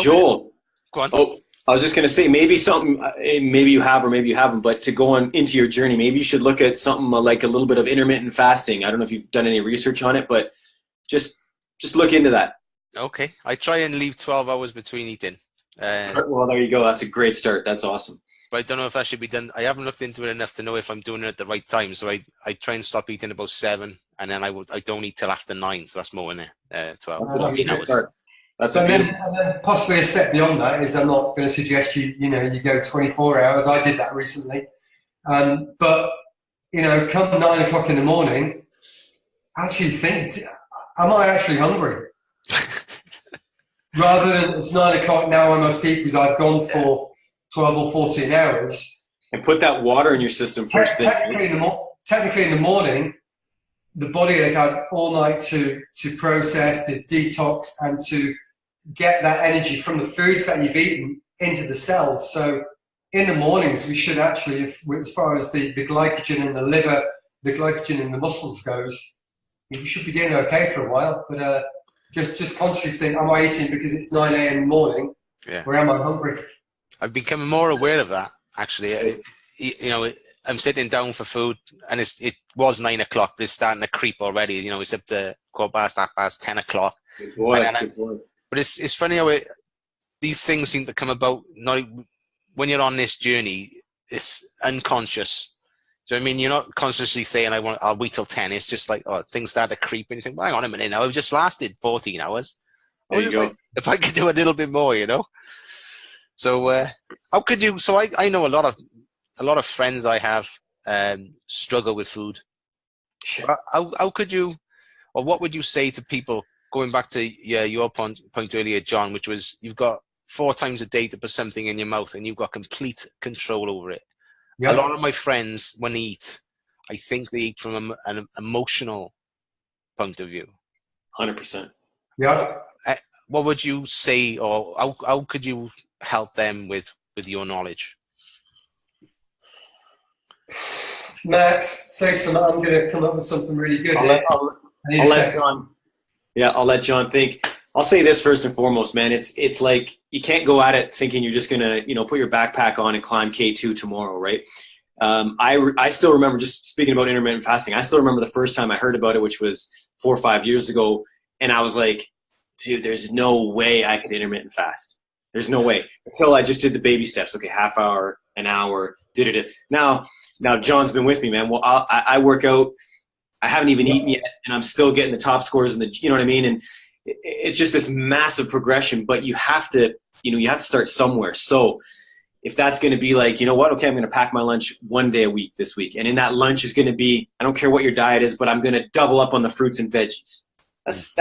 Joel. Go on. Oh, I was just going to say, maybe something, maybe you have or maybe you haven't, but to go on into your journey, maybe you should look at something like a little bit of intermittent fasting. I don't know if you've done any research on it, but just look into that. Okay. I try and leave 12 hours between eating. Well, there you go. That's a great start. That's awesome. But I don't know if that should be done. I haven't looked into it enough to know if I'm doing it at the right time. So I try and stop eating about 7, and then I don't eat till after 9. So that's more than 12. That's a good start. That's and then possibly a step beyond that is, I'm not going to suggest you go 24 hours. I did that recently. But, come 9 o'clock in the morning, actually think, am I actually hungry? Rather than it's 9 o'clock, now I must eat because I've gone for 12 or 14 hours. And put that water in your system first thing. Technically in the morning, the body has had all night to process, to detox, and to get that energy from the foods that you've eaten into the cells. So in the mornings, we should actually, as far as the glycogen in the liver, the glycogen in the muscles goes, we should be doing okay for a while. But just consciously think, am I eating because it's 9 a.m. in the morning, or am I hungry? I've become more aware of that, actually. I'm sitting down for food, and it was 9 o'clock, but it's starting to creep already. It's up to 10 o'clock. Good boy. But it's funny how these things seem to come about when you're on this journey. It's unconscious. So I mean, you're not consciously saying I'll wait till 10. It's just like, things start to creep, and you think, well, hang on a minute now. I've just lasted 14 hours. There you go. If I could do a little bit more, So how could you? So I know a lot of friends I have struggle with food. How could you, or what would you say to people, going back to your point earlier, John, which was you've got 4 times a day to put something in your mouth and you've got complete control over it. Yeah. A lot of my friends, when they eat, I think they eat from an emotional point of view. 100%. Yeah. What would you say, or how could you help them with your knowledge? Max, say something. I'm going to come up with something really good. I'll let John. Yeah, I'll let John think. I'll say this first and foremost, man. It's like you can't go at it thinking you're just gonna, put your backpack on and climb K2 tomorrow, right? I still remember, just speaking about intermittent fasting, I still remember the first time I heard about it, which was 4 or 5 years ago, and I was like, dude, there's no way I could intermittent fast. There's no way. Until I just did the baby steps. Okay, half hour, an hour, did it. Now John's been with me, man. Well, I work out. I haven't even eaten yet, and I'm still getting the top scores in you know what I mean? And it's just this massive progression, but you have to start somewhere. So if that's going to be like, you know what? Okay, I'm going to pack my lunch 1 day a week this week. And in that lunch is going to be, I don't care what your diet is, but I'm going to double up on the fruits and veggies. It's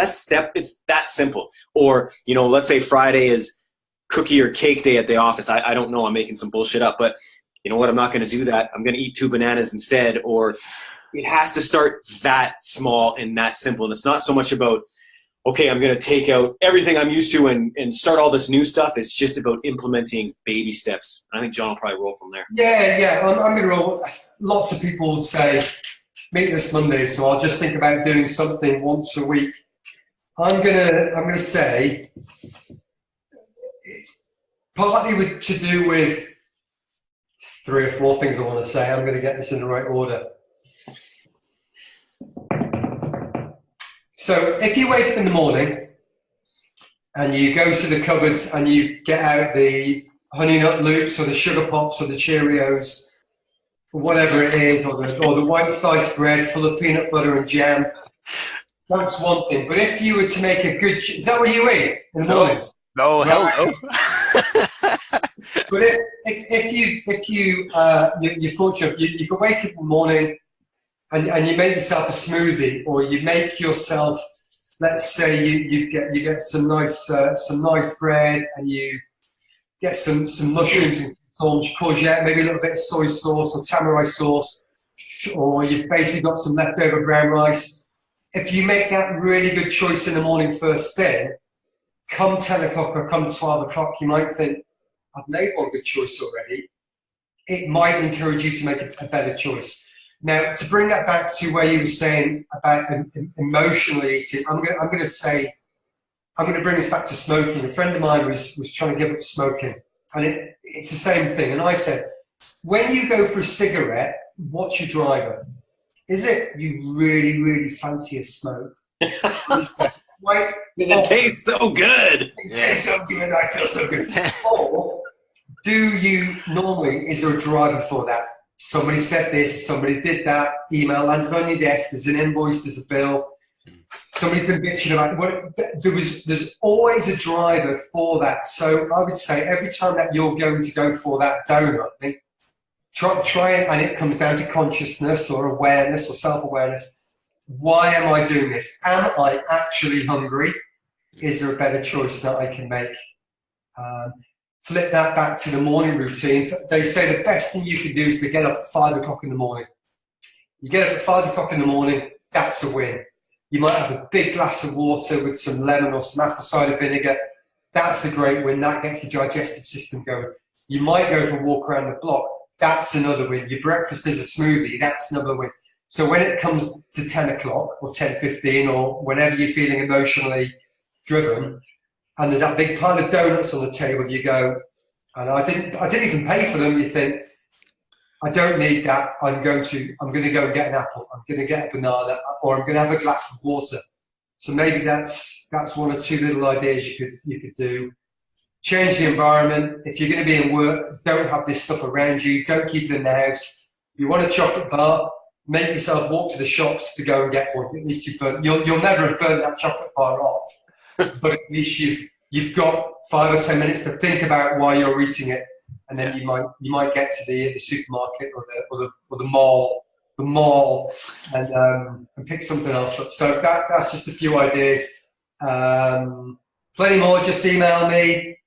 that simple. Or, let's say Friday is cookie or cake day at the office. I don't know. I'm making some bullshit up, but you know what? I'm not going to do that. I'm going to eat 2 bananas instead. Or it has to start that small and that simple. And it's not so much about, okay, I'm going to take out everything I'm used to and start all this new stuff. It's just about implementing baby steps. I think John will probably roll from there. Yeah. I'm going to roll. Lots of people would say, meatless Monday, so I'll just think about doing something once a week. I'm gonna say it's partly to do with 3 or 4 things I want to say. I'm going to get this in the right order. So if you wake up in the morning and you go to the cupboards and you get out the Honey Nut Loops or the Sugar Pops or the Cheerios or whatever it is, or the white sliced bread full of peanut butter and jam, that's one thing. But if you were to make a good, is that what you eat in the mornings? No, hell no. But if you're fortunate, you can wake up in the morning and you make yourself a smoothie, or you make yourself, let's say you get some nice bread, and you get some mushrooms and courgette, maybe a little bit of soy sauce or tamari sauce, or you've basically got some leftover brown rice. If you make that really good choice in the morning first thing, come 10 o'clock or come 12 o'clock, you might think, I've made one good choice already. It might encourage you to make a better choice. Now, to bring that back to where you were saying about emotionally eating, I'm going to bring this back to smoking. A friend of mine was trying to give up smoking, and it's the same thing. And I said, when you go for a cigarette, what's your driver? Is it you really, really fancy a smoke? Right? Because it tastes so good. It tastes so good, I feel so good. Or do you normally, is there a driver for that? Somebody said this, somebody did that, email landed on your desk, there's an invoice, there's a bill, somebody's been bitching about it. There's always a driver for that. So I would say every time that you're going to go for that donut, think, try it, and it comes down to consciousness or awareness or self-awareness. Why am I doing this? Am I actually hungry? Is there a better choice that I can make? Flip that back to the morning routine. They say the best thing you can do is to get up at 5 o'clock in the morning. You get up at 5 o'clock in the morning, that's a win. You might have a big glass of water with some lemon or some apple cider vinegar. That's a great win. That gets the digestive system going. You might go for a walk around the block. That's another win. Your breakfast is a smoothie. That's another win. So when it comes to 10 o'clock or 10:15 or whenever you're feeling emotionally driven, and there's that big pile of donuts on the table, you go, and I didn't even pay for them. You think, I don't need that. I'm going to go and get an apple. I'm going to get a banana, or I'm going to have a glass of water. So maybe that's 1 or 2 little ideas you could do. Change the environment. If you're going to be in work, don't have this stuff around you. Don't keep it in the house. You want a chocolate bar, make yourself walk to the shops to go and get one. At least you'll never have burned that chocolate bar off. But at least you've got 5 or 10 minutes to think about why you're eating it, and then you might get to the supermarket or the mall and pick something else up. So that's just a few ideas. Plenty more. Just email me,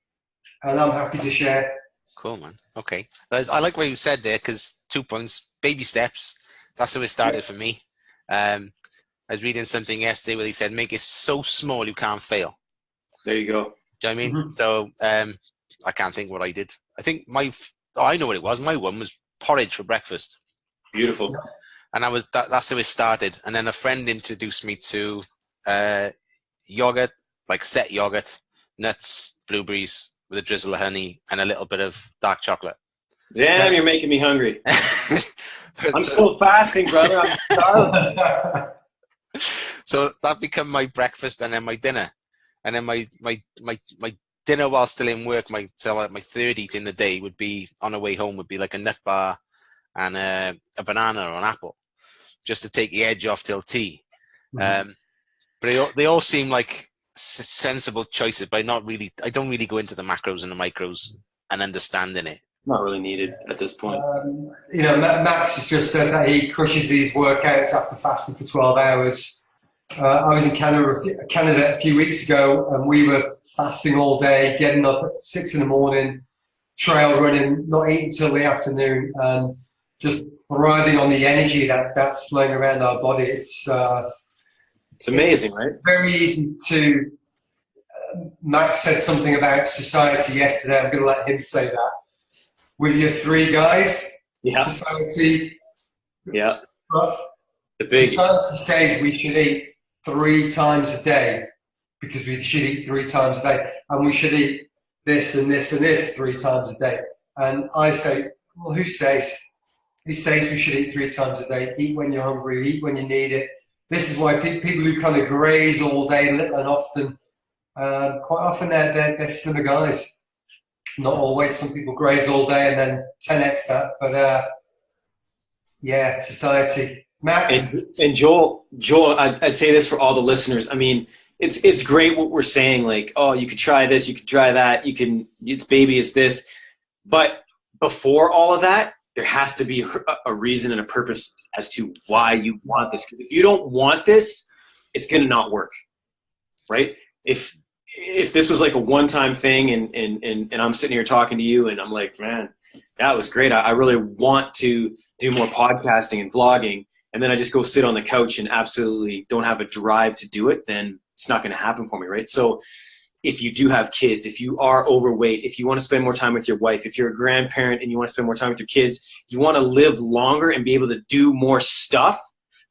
and I'm happy to share. Cool, man. Okay, I like what you said there, because 2 points, baby steps. That's how it started for me. I was reading something yesterday where they said, make it so small you can't fail. There you go. Do you know what I mean? Mm-hmm. So I can't think what I did. I think I know what it was. My one was porridge for breakfast. Beautiful. And that's how it started. And then a friend introduced me to yogurt, like set yogurt, nuts, blueberries with a drizzle of honey and a little bit of dark chocolate. Damn, you're making me hungry. I'm still fasting, brother. I'm starving. So that became my breakfast and then my dinner. And then my dinner while still in work, my third eat in the day would be, on the way home, would be like a nut bar and a banana or an apple, just to take the edge off till tea. Mm-hmm. But they all seem like sensible choices, but I don't really go into the macros and the micros and understanding it. Not really needed at this point. Max has just said that he crushes these workouts after fasting for 12 hours. I was in Canada a few weeks ago, and we were fasting all day, getting up at 6 in the morning, trail running, not eating till the afternoon, and just thriving on the energy that's flowing around our body. It's amazing, right? Very easy to. Max said something about society yesterday. I'm going to let him say that. With your three guys, Yeah. society. Yeah. But The big. society says we should eat 3 times a day because we should eat 3 times a day, and we should eat this and this and this 3 times a day. And I say, well, who says? Who says we should eat 3 times a day? Eat when you're hungry, eat when you need it. This is why people who kind of graze all day, little and often, quite often they're slimmer guys. Not always. Some people graze all day and then 10x that. But yeah, society. Max? And Joel, I'd say this for all the listeners. I mean, it's great what we're saying. Like, oh, you could try this, you could try that. It's baby, it's this. But before all of that, there has to be a reason and a purpose as to why you want this. Because if you don't want this, it's going to not work, right? If this was like a one-time thing and I'm sitting here talking to you and I'm like, man, that was great. I really want to do more podcasting and vlogging. And then I just go sit on the couch and absolutely don't have a drive to do it, then it's not going to happen for me, right? So if you do have kids, if you are overweight, if you want to spend more time with your wife, if you're a grandparent and you want to spend more time with your kids, you want to live longer and be able to do more stuff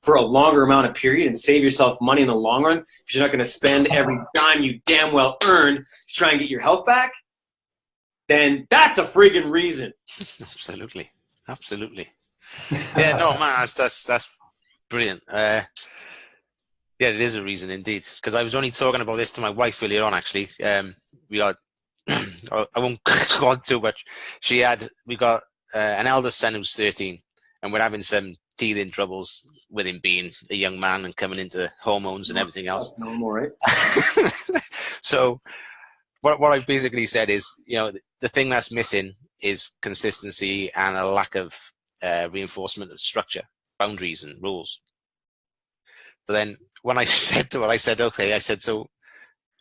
for a longer amount of period and save yourself money in the long run, because you're not going to spend every dime you damn well earned to try and get your health back, then that's a friggin' reason. Absolutely. Yeah, no, man, that's brilliant. Yeah, it is a reason indeed. Because I was only talking about this to my wife earlier on, actually. We got, I won't go on too much. We got an eldest son who's 13, and we're having some teething troubles with him being a young man and coming into hormones and everything else. That's normal, right? So what I've basically said is, the thing that's missing is consistency and a lack of reinforcement of structure, boundaries and rules. But then when I said to her, I said, okay, so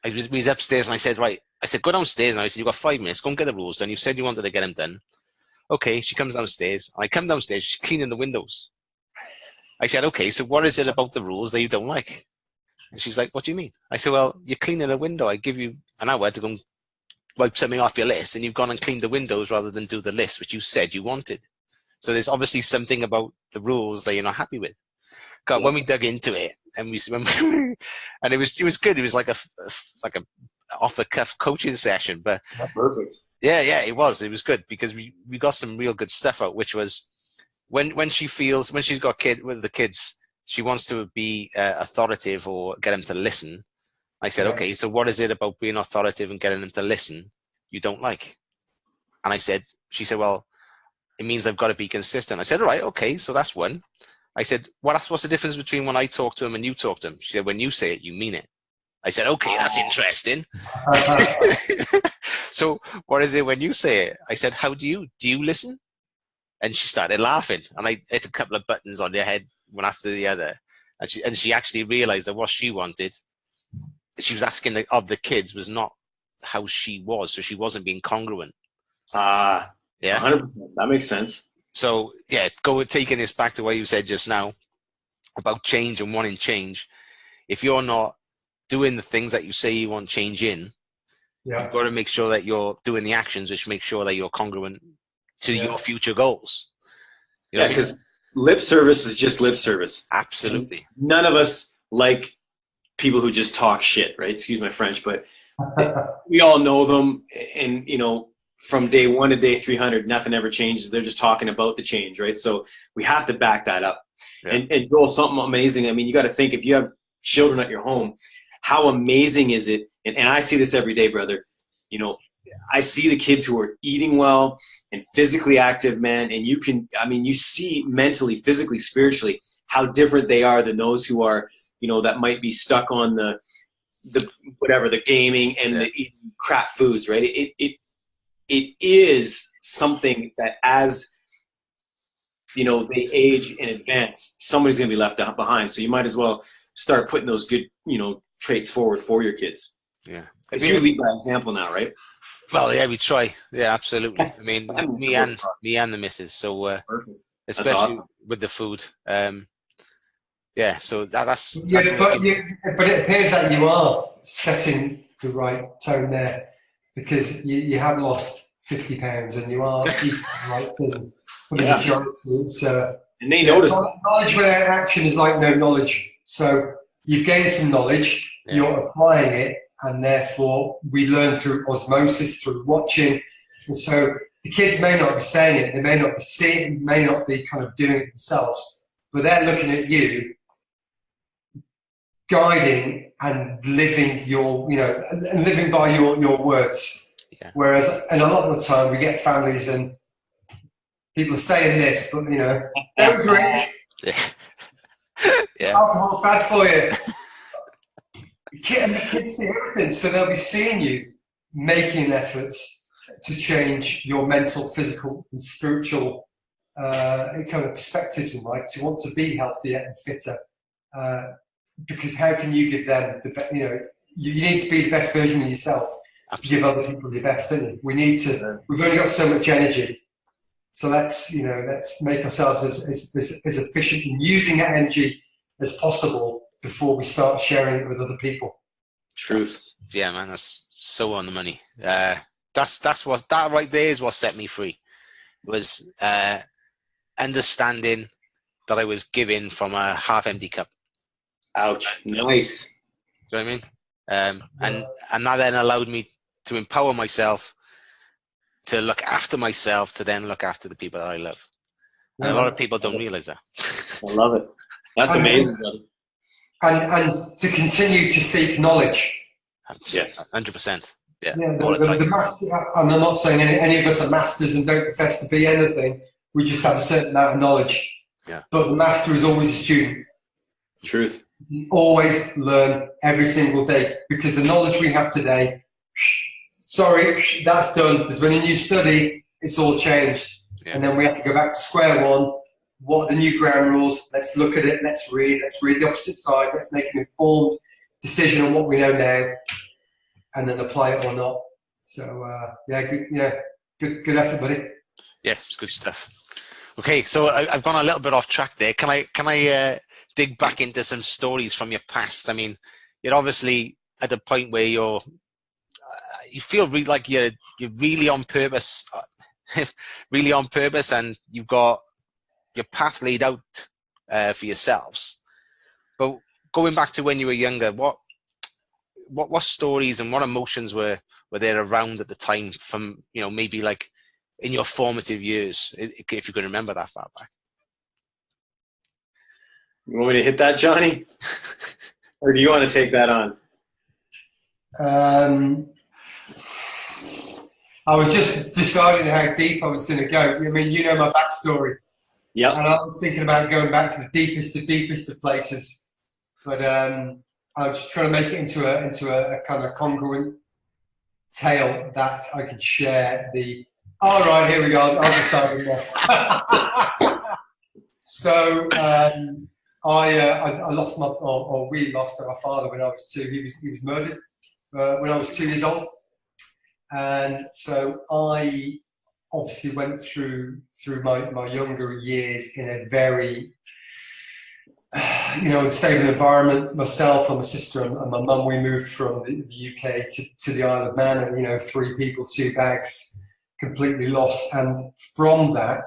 we was upstairs and I said, right, go downstairs, and I said, you've got 5 minutes, go and get the rules done. You said you wanted to get them done. Okay, she comes downstairs. I come downstairs, she's cleaning the windows. I said, okay, so what is it about the rules that you don't like? And she's like, what do you mean? I said, well, you're cleaning a window. I give you an hour to go and wipe something off your list, and you've gone and cleaned the windows rather than do the list, which you said you wanted. So there's obviously something about the rules that you're not happy with. God, when we dug into it, and and it was good. It was like a off the cuff coaching session, but that's perfect. Yeah, it was good because we got some real good stuff out, which was when she's got with the kids, she wants to be authoritative or get them to listen. I said, okay, so what is it about being authoritative and getting them to listen you don't like? And she said, well, it means I've got to be consistent. I said, all right, okay, so that's one. I said, what's the difference between when I talk to him and you talk to him? She said, when you say it, you mean it. I said, okay, that's interesting. So what is it when you say it? I said, do you listen? And she started laughing, and I hit a couple of buttons on her head, one after the other. And she actually realized that what she wanted, she was asking of the kids, was not how she was. So she wasn't being congruent. Yeah, 100%. That makes sense. So yeah, taking this back to what you said just now about change and wanting change. If you're not doing the things that you say you want change in, you've got to make sure that you're doing the actions which make sure that you're congruent to your future goals. Because lip service is just lip service. Absolutely. And none of us like people who just talk shit, right? Excuse my French, but we all know them. And, from day 1 to day 300, nothing ever changes. They're just talking about the change, right? So we have to back that up. Yeah. And Joel, something amazing. I mean, you got to think, if you have children at your home, how amazing is it? And I see this every day, brother. I see the kids who are eating well and physically active, man. And you see mentally, physically, spiritually, how different they are than those who are, that might be stuck on the gaming and the eating crap foods, right? It is something that as, they age and advance, somebody's going to be left behind. So you might as well start putting those good, traits forward for your kids. Yeah. Because you lead by example now, right? Well, yeah, we try. Yeah, absolutely. I mean, me and the missus. So, perfect. Especially with the food. Yeah, so that's Yeah, but it appears that you are setting the right tone there, because you have lost 50 pounds and you are eating the right things for the Yeah. majority. It's And they notice that. knowledge without action is like no knowledge. So you've gained some knowledge, Yeah. you're applying it, and therefore we learn through osmosis, through watching. And so the kids may not be saying it, they may not be seeing it, may not be kind of doing it themselves, but they're looking at you, guiding and living your, and living by your words. Yeah. Whereas, and a lot of the time we get families and people are saying this, but don't drink. Yeah. Alcohol's bad for you. And the kids see everything, so they'll be seeing you making efforts to change your mental, physical, and spiritual kind of perspectives in life, to want to be healthier and fitter. Because how can you give them the best? You need to be the best version of yourself. Absolutely. To give other people your best, don't you? We need to. We've only got so much energy, so let's make ourselves as efficient in using that energy as possible before we start sharing it with other people. Truth. Yeah, man, that's so on the money. That's what that right there is what set me free. Was understanding that I was giving from a half-empty cup. Ouch. Nice. Do you know what I mean? And that then allowed me to empower myself, to look after myself, to then look after the people that I love. And a lot of people don't realize that. I love it. That's amazing. And to continue to seek knowledge. Yes. 100%. Yeah. The master, I'm not saying any of us are masters and don't profess to be anything. We just have a certain amount of knowledge. Yeah. But the master is always a student. Truth. You always learn every single day, because the knowledge we have today, sorry, that's done. Because when you study, it's all changed. Yeah. And then we have to go back to square one. What are the new ground rules? Let's look at it. Let's read the opposite side. Let's make an informed decision on what we know now, and then apply it or not. So good effort, buddy. Yeah, it's good stuff. Okay, so I've gone a little bit off track there. Can I dig back into some stories from your past? I mean, you're obviously at a point where you feel like you're really on purpose, really on purpose, and you've got your path laid out for yourselves. But going back to when you were younger, what stories and what emotions were there around at the time, from maybe like in your formative years, if you can remember that far back? You want me to hit that, Johnny? Or do you want to take that on? I was just deciding how deep I was going to go. I mean, my backstory. Yeah. And I was thinking about going back to the deepest of places. But I was just trying to make it into a kind of congruent tale that I could share. All right, here we go. I'll just start with that. So I lost we lost our father when I was 2. He was murdered when I was 2 years old, and so I obviously went through my younger years in a very unstable environment. Myself and my sister and my mum, we moved from the UK to the Isle of Man, and 3 people, 2 bags, completely lost. And from that,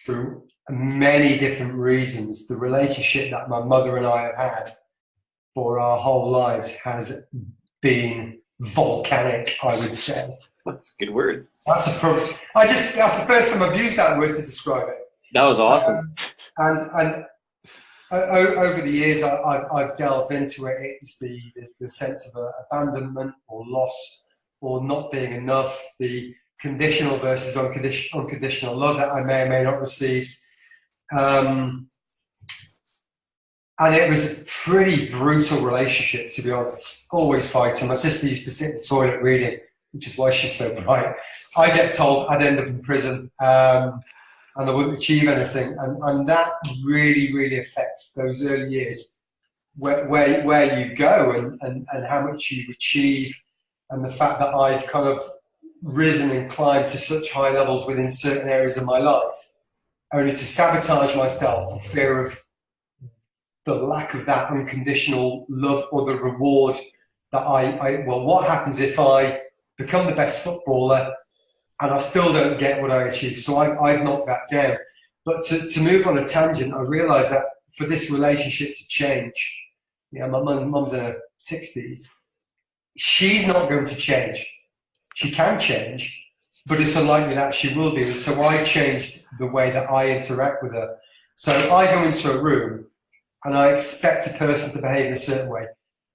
through many different reasons, the relationship that my mother and I have had for our whole lives has been volcanic, I would say. That's a good word. That's the first time I've used that word to describe it. That was awesome. And over the years, I've delved into it. It's the sense of abandonment or loss or not being enough, the conditional versus unconditional love that I may or may not received. And it was a pretty brutal relationship, to be honest. Always fighting. My sister used to sit in the toilet reading, which is why she's so bright. I get told I'd end up in prison, and I wouldn't achieve anything. And that really, really affects those early years, where you go and how much you achieve, and the fact that I've kind of risen and climbed to such high levels within certain areas of my life, only to sabotage myself for fear of the lack of that unconditional love or the reward that well, what happens if I become the best footballer and I still don't get what I achieve? So I've knocked that down. But to move on a tangent, I realised that for this relationship to change, my mum's in her 60s, she's not going to change. She can change, but it's unlikely that she will do. So I changed the way that I interact with her. So I go into a room and I expect a person to behave in a certain way.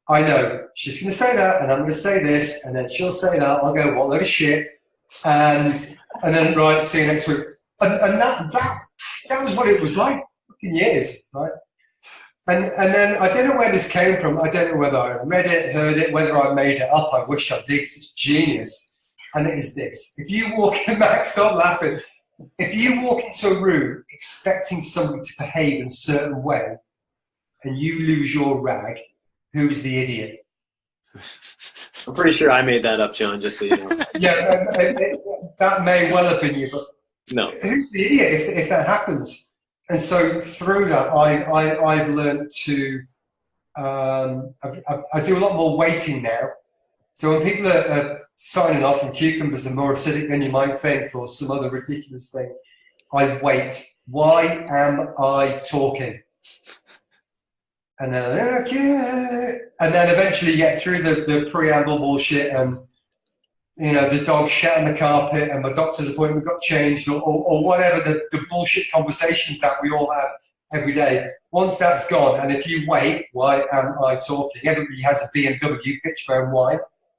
I know she's going to say that, and I'm going to say this, and then she'll say that. I'll go, what a load of shit, and then right, see you next week. And that was what it was like, fucking years, right? And then I don't know where this came from. I don't know whether I read it, heard it, whether I made it up. I wish I did. It's genius, and it is this: if you walk, Max, stop laughing. If you walk into a room expecting somebody to behave in a certain way, and you lose your rag, who's the idiot? I'm pretty sure I made that up, John, just so you know. Yeah, that may well have been you, but no. Who's the idiot if that happens? And so through that, I've learned to, I do a lot more waiting now. So when people are signing off and cucumbers are more acidic than you might think, or some other ridiculous thing, I wait. Why am I talking? And then, okay. And then eventually you get through the preamble bullshit and, the dog shat on the carpet and my doctor's appointment got changed or whatever, the bullshit conversations that we all have every day. Once that's gone, and if you wait, why am I talking? Everybody has a BMW, pitch, bone, wine.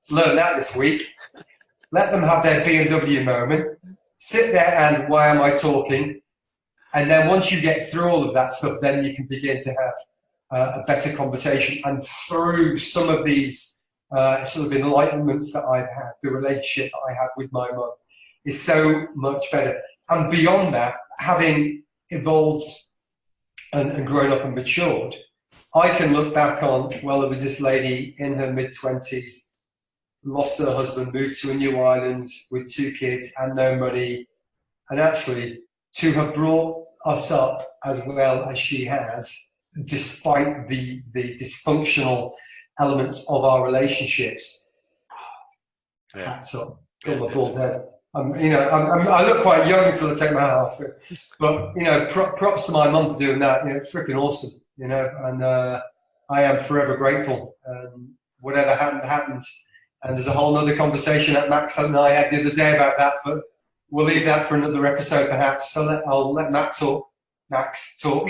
Learn that this week. Let them have their BMW moment. Sit there and why am I talking? And then once you get through all of that stuff, then you can begin to have a better conversation. And through some of these sort of enlightenments that I've had, the relationship that I have with my mum is so much better. And beyond that, having evolved and grown up and matured, I can look back on, well, there was this lady in her mid-20s, lost her husband, moved to a new island with 2 kids and no money, and actually to have brought us up as well as she has, despite the dysfunctional elements of our relationships. Hats up. Got my bald head. I look quite young until I take my hat off. But props to my mum for doing that. It's freaking awesome. And I am forever grateful. Whatever happened. And there's a whole other conversation that Max and I had the other day about that. But we'll leave that for another episode, perhaps. So I'll let Max talk.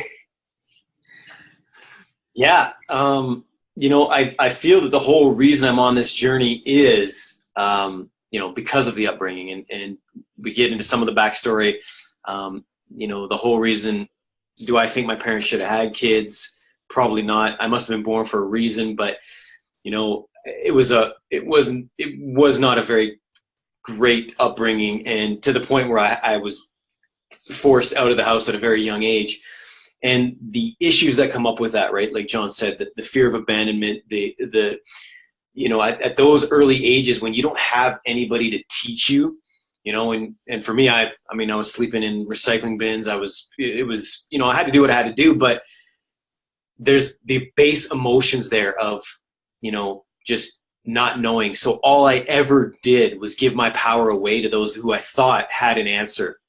Yeah. I feel that the whole reason I'm on this journey is, because of the upbringing, and we get into some of the backstory. The whole reason, do I think my parents should have had kids? Probably not. I must have been born for a reason, but it was not a very great upbringing, and to the point where I was forced out of the house at a very young age. And the issues that come up with that, right? Like John said, the fear of abandonment, at those early ages when you don't have anybody to teach you, and for me, I was sleeping in recycling bins. I had to do what I had to do, but there's the base emotions there of, just not knowing. So all I ever did was give my power away to those who I thought had an answer.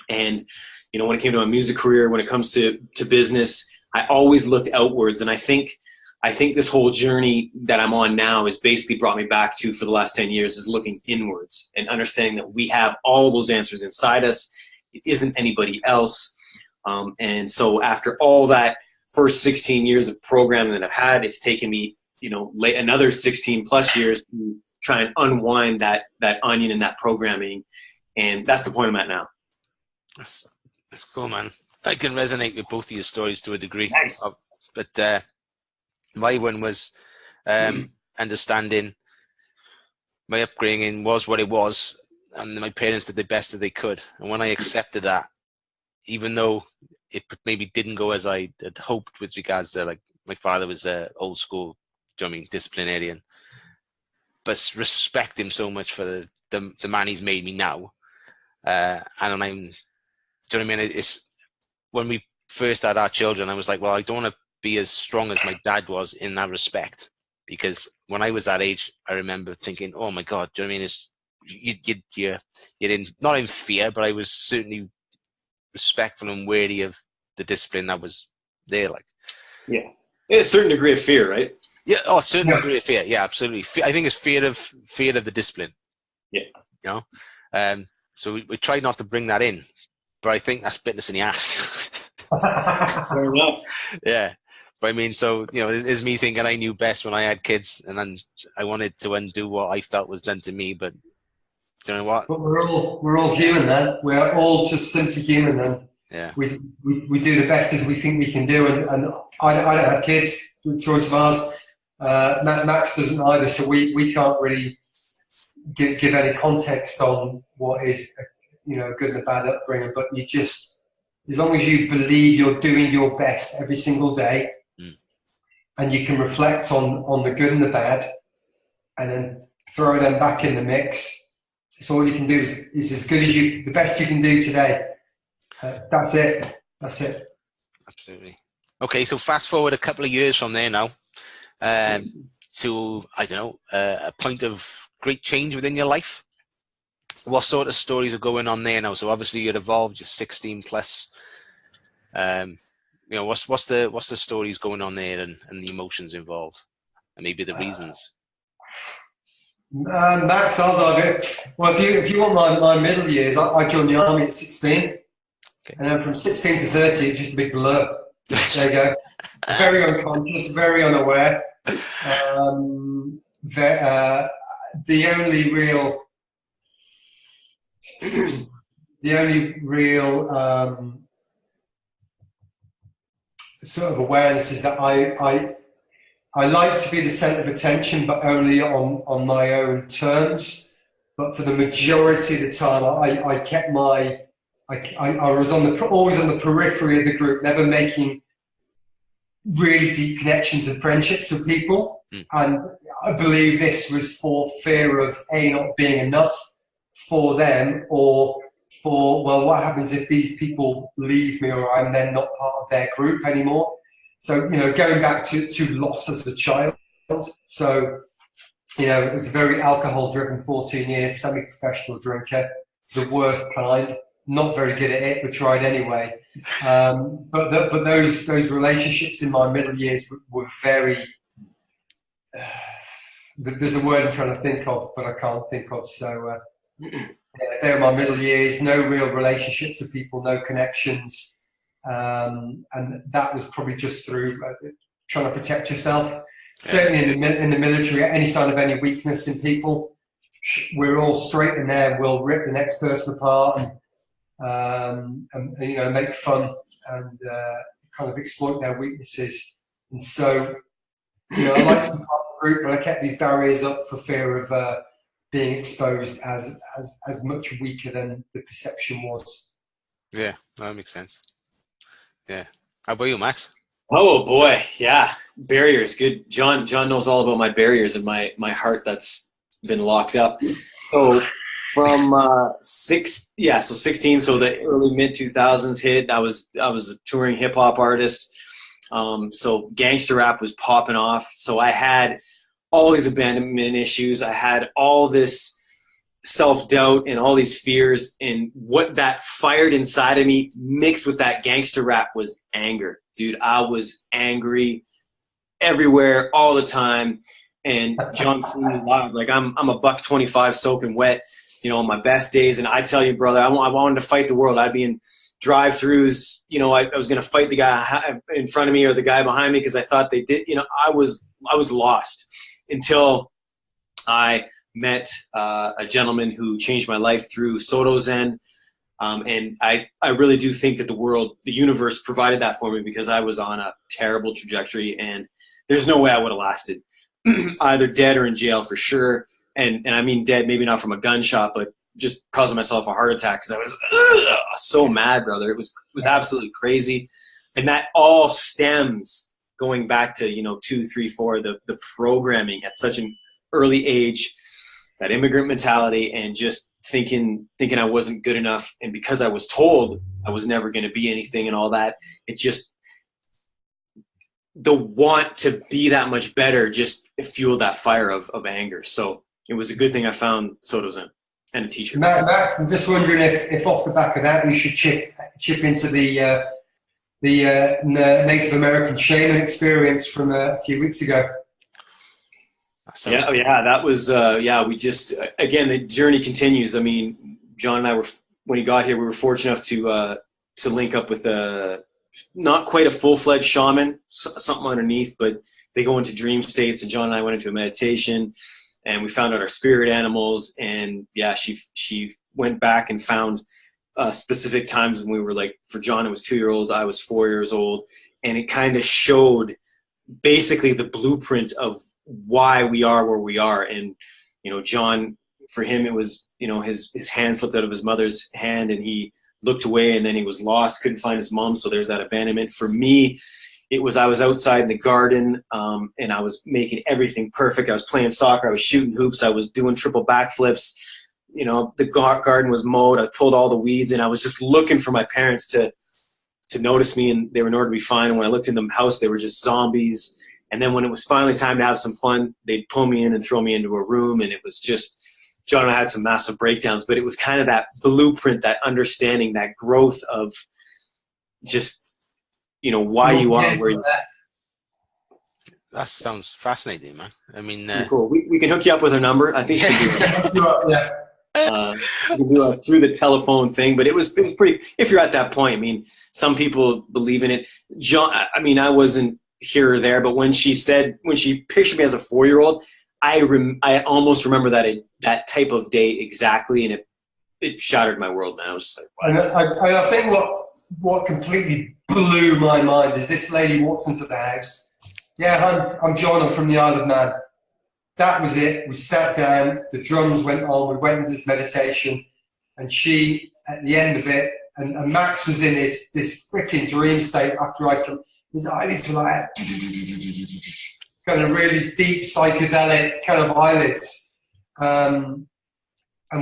And when it came to my music career, when it comes to business, I always looked outwards. And I think this whole journey that I'm on now has basically brought me back to, for the last 10 years, is looking inwards and understanding that we have all those answers inside us. It isn't anybody else. And so after all that first 16 years of programming that I've had, it's taken me, another 16 plus years to try and unwind that onion and that programming. And that's the point I'm at now. That's cool, man. I can resonate with both of your stories to a degree. Nice. But my one was understanding my upbringing was what it was, and my parents did the best that they could. And when I accepted that, even though it maybe didn't go as I had hoped with regards to, like, my father was old school, disciplinarian, but respect him so much for the man he's made me now. And I'm, do you know what I mean? It's when we first had our children, I was like, well, I don't want to be as strong as my dad was in that respect. Because when I was that age, I remember thinking, "Oh my God," do you know what I mean? It's you're in, not in fear, but I was certainly respectful and wary of the discipline that was there. Like, yeah, a certain degree of fear, right? yeah, oh, a certain degree of fear. Yeah, absolutely. I think it's fear of the discipline. Yeah, you know. So we try not to bring that in, but I think that's bitten us in the ass. fair enough. Yeah. But I mean, so, it's me thinking I knew best when I had kids, and then I wanted to undo what I felt was done to me. But do you know what? But we're all human then. We're all just simply human then. Yeah. We do the best as we think we can do. And I don't have kids, choice of ours. Max doesn't either, so we can't really give any context on what is, good and bad upbringing. But you just, as long as you believe you're doing your best every single day, and you can reflect on the good and the bad, and then throw them back in the mix. So all you can do is as good as the best you can do today. That's it. Absolutely. Okay, so fast forward a couple of years from there now, to, I don't know, a point of great change within your life. What sort of stories are going on there now? So obviously you're evolved, you're 16 plus. What's the stories going on there, and the emotions involved, and maybe the reasons? Max, I'll dive in. Well, if you want my middle years, I joined the army at 16, okay. And then from 16 to 30, it's just a big blur. There you go. Very unconscious, very unaware. The only real sort of awareness is that I like to be the centre of attention, but only on my own terms. But for the majority of the time, I kept I was always on the periphery of the group, never making really deep connections and friendships with people. And I believe this was for fear of not being enough for them, or for, well, what happens if these people leave me, or I'm then not part of their group anymore? So, going back to loss as a child. So, it was a very alcohol-driven 14 years, semi-professional drinker, the worst kind, not very good at it, but tried anyway. But those relationships in my middle years were very... there's a word I'm trying to think of, but I can't think of. So, they were my middle years, no real relationships with people, no connections. And that was probably just through trying to protect yourself. Certainly in the military, any sign of any weakness in people, we're all straight in there. We'll rip the next person apart and make fun and kind of exploit their weaknesses. And so, I like to be part of the group, but I kept these barriers up for fear of being exposed as much weaker than the perception was. Yeah, that makes sense. Yeah. How about you, Max? Oh boy, yeah, barriers. Good. John knows all about my barriers and my heart that's been locked up. So from 16. So the early mid 2000s hit. I was a touring hip hop artist. So gangster rap was popping off. So I had all these abandonment issues. I had all this self-doubt and all these fears, and what that fired inside of me mixed with that gangster rap was anger. Dude, I was angry everywhere all the time. And John seen me live. Like I'm a $125 soaking wet, on my best days. And I tell you, brother, I wanted to fight the world. I'd be in drive-throughs. I was going to fight the guy in front of me or the guy behind me because I thought they did. I was lost until I met a gentleman who changed my life through Soto Zen. And I really do think that the universe provided that for me, because I was on a terrible trajectory and there's no way I would have lasted. Either dead or in jail for sure. And I mean dead, maybe not from a gunshot, but just causing myself a heart attack because I was so mad, brother. It was absolutely crazy. And that all stems going back to, 2, 3, 4, the programming at such an early age, that immigrant mentality, and just thinking I wasn't good enough. And because I was told I was never going to be anything and all that, it just the want to be that much better just fueled that fire of anger. So it was a good thing I found Soto Zen and a teacher. Max, I'm just wondering if off the back of that you should chip into the Native American shaman experience from a few weeks ago. Yeah, that was we just again, the journey continues. I mean, John and I were, when he got here, we were fortunate enough to link up with not quite a full-fledged shaman, something underneath, but they go into dream states, and John and I went into a meditation, and we found out our spirit animals. And yeah, she went back and found specific times when we were like, for John it was 2-year-old, I was 4 years old, and it kind of showed basically the blueprint of why we are where we are. And John, for him it was, his hand slipped out of his mother's hand and he looked away, and then he was lost, couldn't find his mom, so there's that abandonment. For me, it was, I was outside in the garden, and I was making everything perfect. I was playing soccer, I was shooting hoops, I was doing triple backflips. The garden was mowed, I pulled all the weeds, and I was just looking for my parents to notice me, and they were nowhere to be found. And when I looked in the house, they were just zombies. And then when it was finally time to have some fun, they'd pull me in and throw me into a room, and it was just, John and I had some massive breakdowns, but it was kind of that blueprint, that understanding, that growth of just, why you are where you're at. That sounds fascinating, man. I mean, cool. We can hook you up with her number. I think she can do it. Yeah. You can do it through the telephone thing, but it was pretty, if you're at that point. I mean, some people believe in it. John, I mean, I wasn't here or there, but when she pictured me as a 4-year-old, I almost remember that type of day exactly, and it shattered my world. Now I was just like, what? And I think what completely blew my mind is this lady walks into the house. Yeah, I'm John, I'm from the Isle of Man. That was it. We sat down, the drums went on, we went into this meditation, and she, at the end of it, and Max was in this freaking dream state after I come, his eyelids were like kind of really deep psychedelic kind of eyelids. And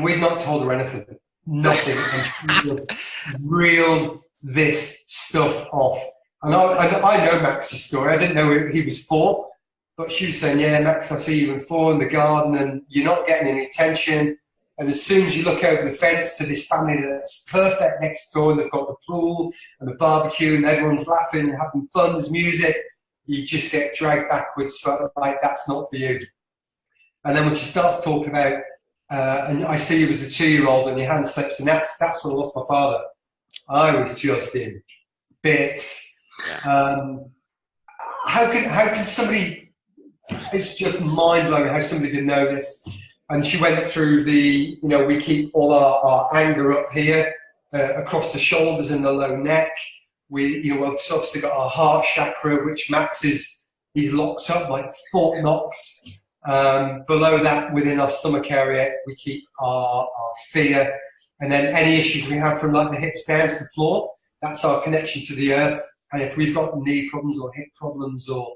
we'd not told her anything, nothing. And she reeled this stuff off. And I know Max's story. I didn't know he was 4, but she was saying, yeah, Max, I see you in 4 in the garden and you're not getting any attention. And as soon as you look over the fence to this family that's perfect next door, and they've got the pool and the barbecue and everyone's laughing and having fun, there's music, you just get dragged backwards, like that's not for you. And then when she starts talking about, and I see you as a 2-year-old and your hand slips, and that's when I lost my father. I was just in bits. Yeah. How can somebody, it's just mind-blowing how somebody can know this. And she went through we keep all our anger up here, across the shoulders and the low neck. We've obviously got our heart chakra, which Max he's locked up like Fort Knox. Below that, within our stomach area, we keep our fear. And then any issues we have from like the hips down to the floor, that's our connection to the earth. And if we've got knee problems or hip problems or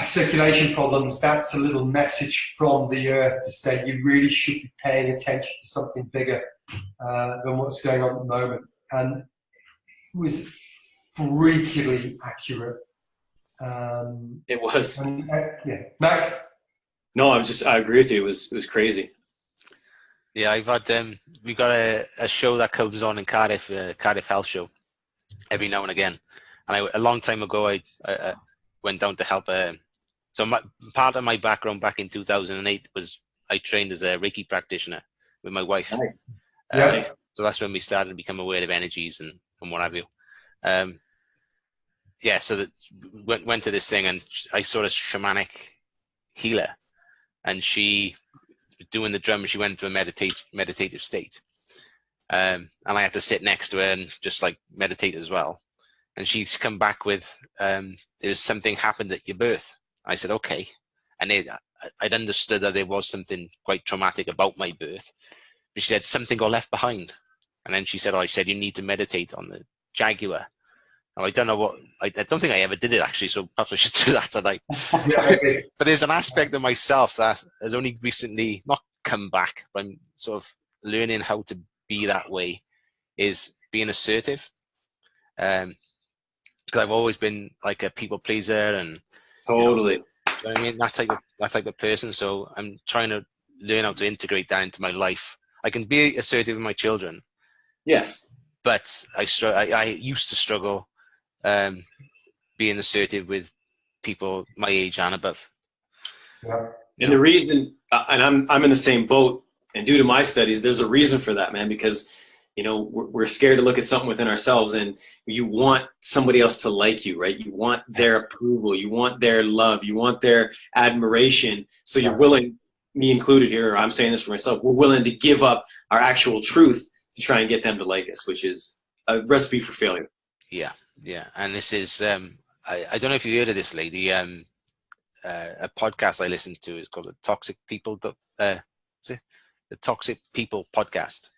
circulation problems, that's a little message from the earth to say you really should be paying attention to something bigger than what's going on at the moment. And it was freakily accurate. It was. Yeah, Max. No, I agree with you. It was crazy. Yeah, I've had we've got a show that comes on in Cardiff, Cardiff Health Show, every now and again. And a long time ago, I went down to help. So part of my background back in 2008 was I trained as a Reiki practitioner with my wife. Nice. So that's when we started to become aware of energies and what have you. So that went to this thing, and I saw a shamanic healer, and she doing the drum. She went into a meditative state, and I had to sit next to her and just like meditate as well. And she's come back with, there's something happened at your birth. I said, okay. And I'd understood that there was something quite traumatic about my birth. But she said, something got left behind. And then she said, you need to meditate on the jaguar. Now, I don't know I don't think I ever did it actually, so perhaps I should do that tonight. But there's an aspect of myself that has only recently not come back, but I'm sort of learning how to be that way, is being assertive. I've always been like a people pleaser, and Totally. you know what I mean, that type of person. So I'm trying to learn how to integrate that into my life. I can be assertive with my children, Yes. but I used to struggle being assertive with people my age and above. Yeah. And the reason, and I'm in the same boat, and due to my studies, there's a reason for that, man, because, you know, we're scared to look at something within ourselves, and you want somebody else to like you, right? You want their approval, you want their love, you want their admiration. So you're willing, me included here, I'm saying this for myself, we're willing to give up our actual truth to try and get them to like us, which is a recipe for failure. Yeah. And this is, I don't know if you heard of this lady, a podcast I listened to is called the Toxic People podcast.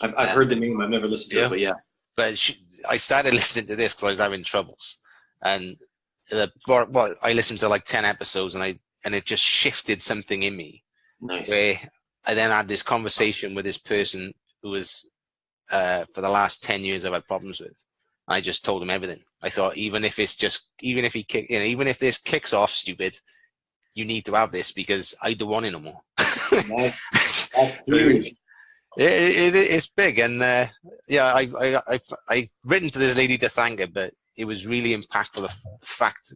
I've heard the name. I've never listened to it, but yeah. But I started listening to this because I was having troubles, and I listened to like 10 episodes, and it just shifted something in me. Nice. Where I then had this conversation with this person who was for the last 10 years I've had problems with. I just told him everything. I thought, even if this kicks off stupid, you need to have this because I don't want it no more. That's huge. It's big, and I've written to this lady to thank her, but it was really impactful. The fact,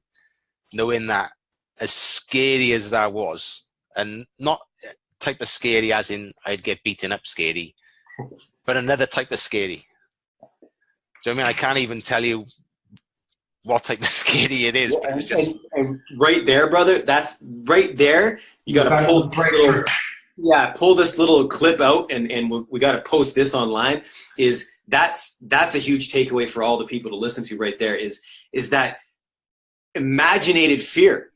knowing that, as scary as that was, and not type of scary as in I'd get beaten up scary, but another type of scary. So I mean, I can't even tell you what type of scary it is. But it's just and right there, brother. That's right there. You got to pull this little clip out, and we got to post this online. That's a huge takeaway for all the people to listen to right there. Is that imaginated fear?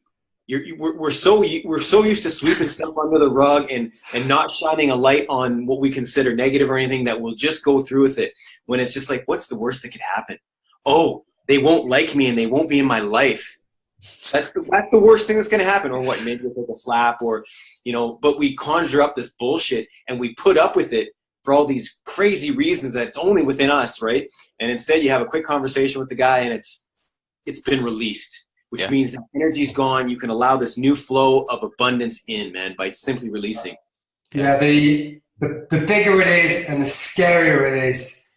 We're so used to sweeping stuff under the rug and not shining a light on what we consider negative or anything, that we'll just go through with it, when it's just like, what's the worst that could happen? Oh, they won't like me and they won't be in my life. That's the worst thing that's going to happen. Or what? Maybe we'll take a slap, or, you know, but we conjure up this bullshit and we put up with it for all these crazy reasons that it's only within us, right? And instead you have a quick conversation with the guy and it's been released. Which means that energy's gone. You can allow this new flow of abundance in, man, by simply releasing. Yeah, the bigger it is and the scarier it is,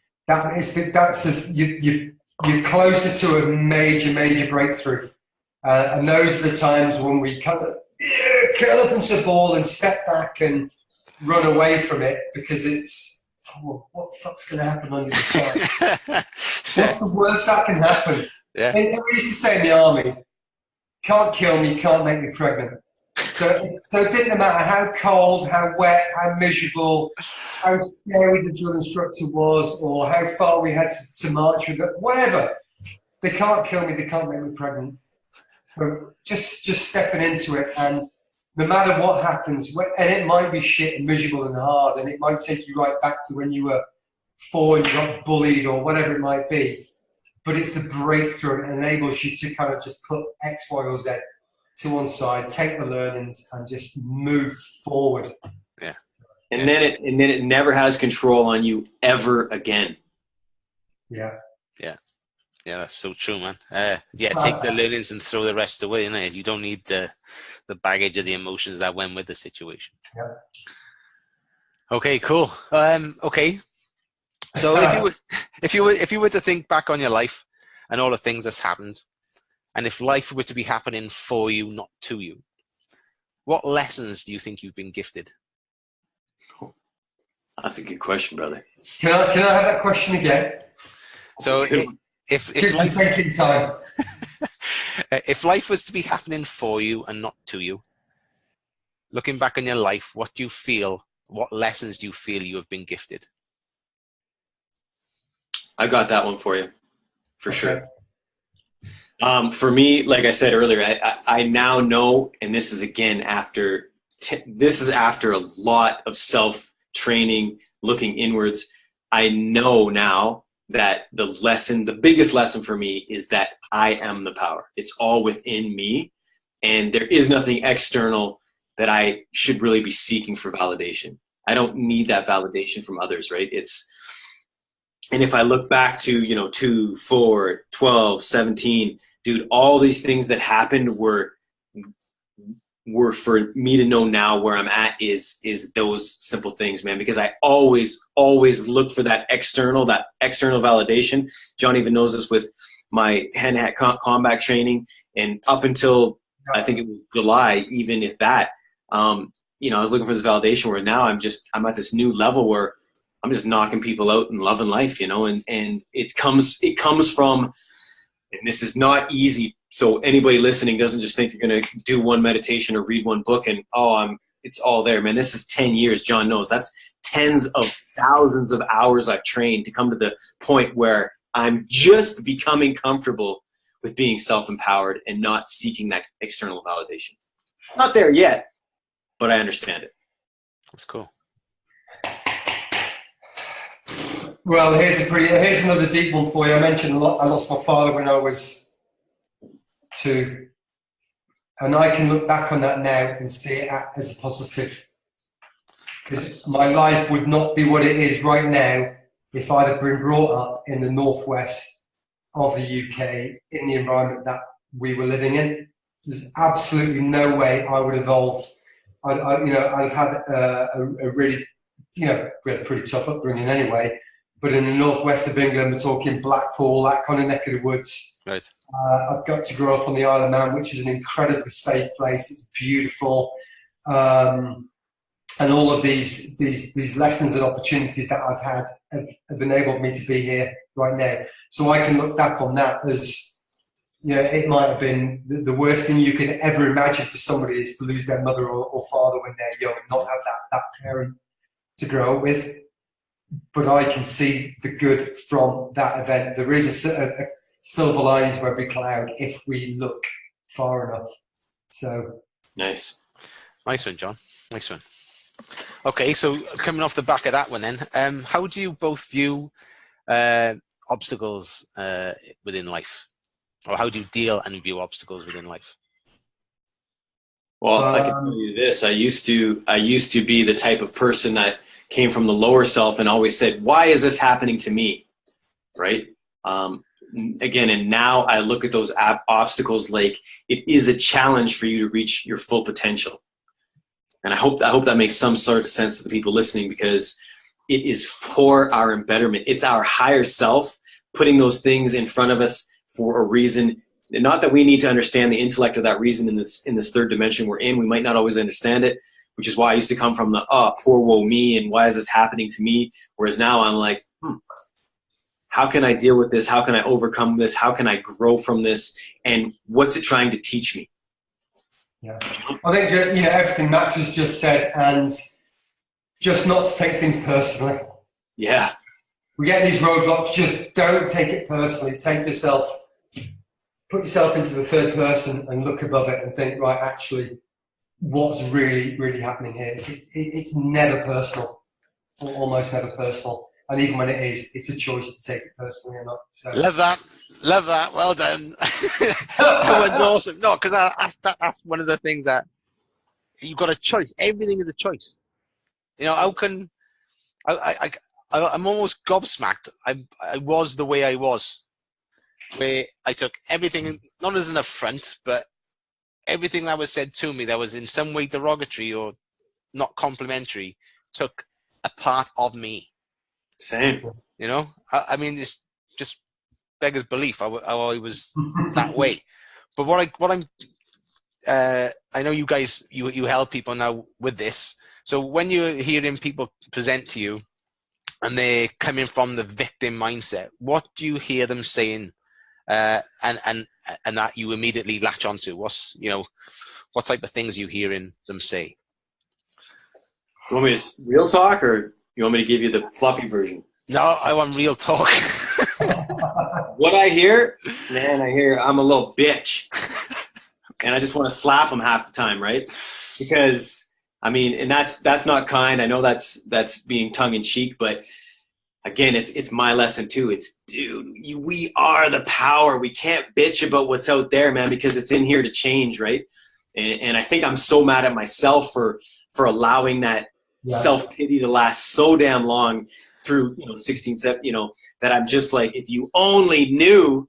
you're closer to a major breakthrough. And those are the times when we kind of curl up into a ball and step back and run away from it, because it's, what the fuck's going to happen on the other side? What's the worst that can happen? Yeah. We used to say in the army, can't kill me, can't make me pregnant. So it didn't matter how cold, how wet, how miserable, how scary the drill instructor was, or how far we had to march with it, whatever. They can't kill me, they can't make me pregnant. So just stepping into it, and no matter what happens, and it might be shit and miserable and hard, and it might take you right back to when you were 4 and you got bullied or whatever it might be. But it's a breakthrough, and enables you to kind of just put X, Y, or Z to one side, take the learnings, and just move forward. Yeah. And then it never has control on you ever again. Yeah. Yeah, that's so true, man. Take the learnings and throw the rest away, innit? You don't need the baggage of the emotions that went with the situation. Yeah. Okay, cool. Okay. So if you were to think back on your life and all the things that's happened, and if life were to be happening for you, not to you, what lessons do you think you've been gifted? That's a good question, brother. Can I have that question again? So if life, thinking time. if life was to be happening for you and not to you, looking back on your life, what lessons do you feel you have been gifted? I got that one for you, for sure. For me, like I said earlier, I now know, and this is again after a lot of self-training, looking inwards. I know now that the biggest lesson for me is that I am the power. It's all within me, and there is nothing external that I should really be seeking for validation. I don't need that validation from others, right? And if I look back to, 2, 4, 12, 17, dude, all these things that happened were for me to know now where I'm at is those simple things, man, because I always look for that external validation. John even knows this with my hand-to-hand combat training, and up until I think it was July, even if that, I was looking for this validation, where now I'm at this new level where I'm just knocking people out and loving life, and it comes from, and this is not easy. So anybody listening doesn't just think you're going to do one meditation or read one book and, it's all there, man. This is 10 years. John knows that's tens of thousands of hours I've trained to come to the point where I'm just becoming comfortable with being self-empowered and not seeking that external validation. Not there yet, but I understand it. That's cool. Well, here's another deep one for you. I mentioned a lot. I lost my father when I was 2, and I can look back on that now and see it as a positive, because my life would not be what it is right now if I'd have been brought up in the northwest of the UK in the environment that we were living in. There's absolutely no way I would have evolved. I'd have had a really, we had a pretty tough upbringing anyway. But in the northwest of England, we're talking Blackpool, that kind of neck of the woods. Right. I've got to grow up on the Isle of Man, which is an incredibly safe place. It's beautiful, and all of these lessons and opportunities that I've had have enabled me to be here right now. So I can look back on that as, it might have been the worst thing you could ever imagine for somebody is to lose their mother or father when they're young and not have that parent to grow up with. But I can see the good from that event. There is a silver lining to every cloud if we look far enough. So nice one, John. Nice one. Okay, so coming off the back of that one, then, how do you both view obstacles within life, or how do you deal and view obstacles within life? Well, I can tell you this: I used to be the type of person that came from the lower self and always said, why is this happening to me? Right? Again, and now I look at those obstacles like it is a challenge for you to reach your full potential. And I hope that makes some sort of sense to the people listening, because it is for our betterment. It's our higher self putting those things in front of us for a reason. And not that we need to understand the intellect of that reason in this third dimension we're in. We might not always understand it, which is why I used to come from the, poor woe me, and why is this happening to me? Whereas now I'm like, how can I deal with this? How can I overcome this? How can I grow from this? And what's it trying to teach me? Yeah, I think, everything Max has just said, and just not to take things personally. Yeah. We get these roadblocks, just don't take it personally. Put yourself into the third person and look above it and think, right, actually, what's really, really happening here? It's never personal, or almost never personal. And even when it is, it's a choice to take it personally or not. So. Love that. Well done. That was awesome. No, because that's one of the things that you've got a choice. Everything is a choice. How can I'm almost gobsmacked. I was the way I was, where I took everything, not as an affront, but everything that was said to me that was in some way derogatory or not complimentary took a part of me. Same. I mean, it's just beggars belief. I was that way. But I know you guys, you help people now with this. So when you're hearing people present to you and they're coming from the victim mindset, what do you hear them saying? And that you immediately latch onto? What type of things are you hearing them say? You want me to real talk, or you want me to give you the fluffy version? No, I want real talk. What I hear, I'm a little bitch. And I just want to slap them half the time, right? Because, and that's not kind. I know that's being tongue in cheek, but again, it's my lesson too. It's, dude, we are the power. We can't bitch about what's out there, man, because it's in here to change, right? And I think I'm so mad at myself for allowing that self-pity to last so damn long, through 16, 17, that I'm just like, if you only knew,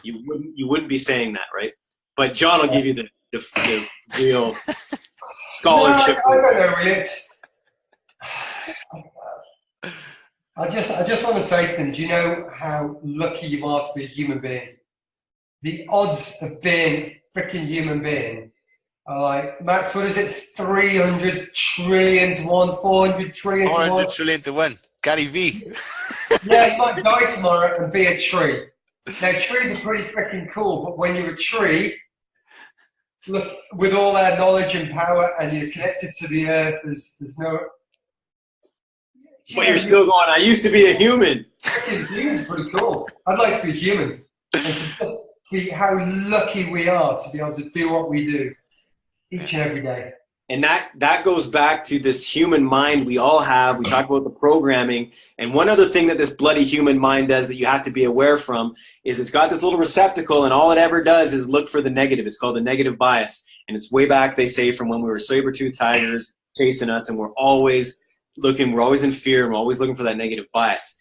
you wouldn't be saying that, right? But John will give you the real scholarship. No, I don't know. Really. I just want to say to them, do you know how lucky you are to be a human being? The odds of being a freaking human being are like, Max, what is it? 300 trillion to 1, 400 trillion to 1. 400 trillion to 1. Gary V. Yeah, you might die tomorrow and be a tree. Now, trees are pretty freaking cool, but when you're a tree, look, with all our knowledge and power and you're connected to the earth, there's no... But you're still going, I used to be a human. Humans are pretty cool. I'd like to be human. And to just be how lucky we are to be able to do what we do each and every day. And that goes back to this human mind we all have. We talk about the programming. And one other thing that this bloody human mind does that you have to be aware from is it's got this little receptacle, and all it ever does is look for the negative. It's called the negative bias. And it's way back, they say, from when we were saber-toothed tigers chasing us, and we're always in fear, and we're always looking for that negative bias.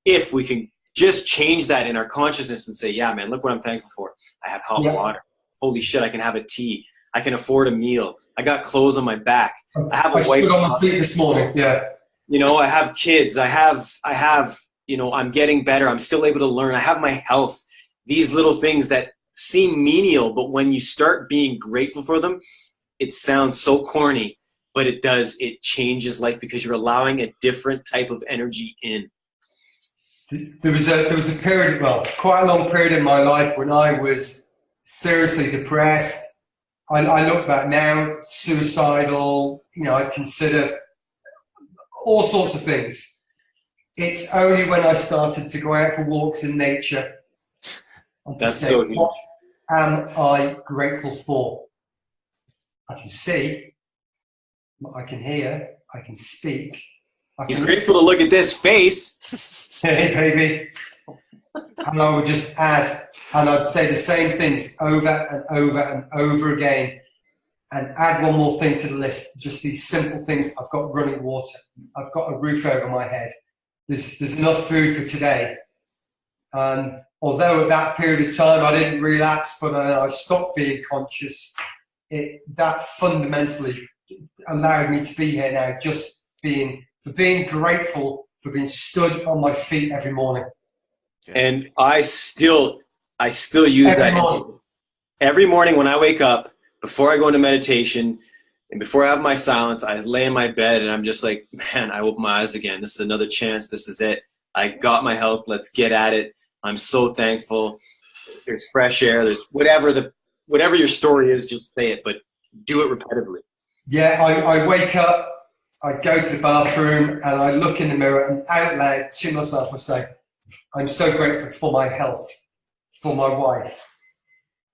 If we can just change that in our consciousness and say, yeah, man, look what I'm thankful for. I have hot water. Holy shit, I can have a tea. I can afford a meal. I got clothes on my back. I have a wife. I stood on my feet this morning. Yeah. I have kids. I have. I'm getting better. I'm still able to learn. I have my health. These little things that seem menial, but when you start being grateful for them, it sounds so corny, but it does. It changes life because you're allowing a different type of energy in. There was a period, quite a long period in my life when I was seriously depressed. I look back now, suicidal, I consider all sorts of things. It's only when I started to go out for walks in nature and to say, what am I grateful for? I can see, I can hear, I can speak. He's grateful to look at this face. Hey, baby. And I would just add, and I'd say the same things over and over and over again, and add one more thing to the list. Just these simple things. I've got running water. I've got a roof over my head. There's enough food for today. And although at that period of time I didn't relapse, but I stopped being conscious, that fundamentally allowed me to be here now, just being grateful for being stood on my feet every morning. And I still use that every morning when I wake up, before I go into meditation and before I have my silence. I lay in my bed and I'm just like, man, I open my eyes again. This is another chance. This is it. I got my health. Let's get at it. I'm so thankful. There's fresh air. There's whatever your story is, just say it, but do it repetitively. Yeah, I wake up, I go to the bathroom and I look in the mirror and out loud to myself I say, I'm so grateful for my health, for my wife,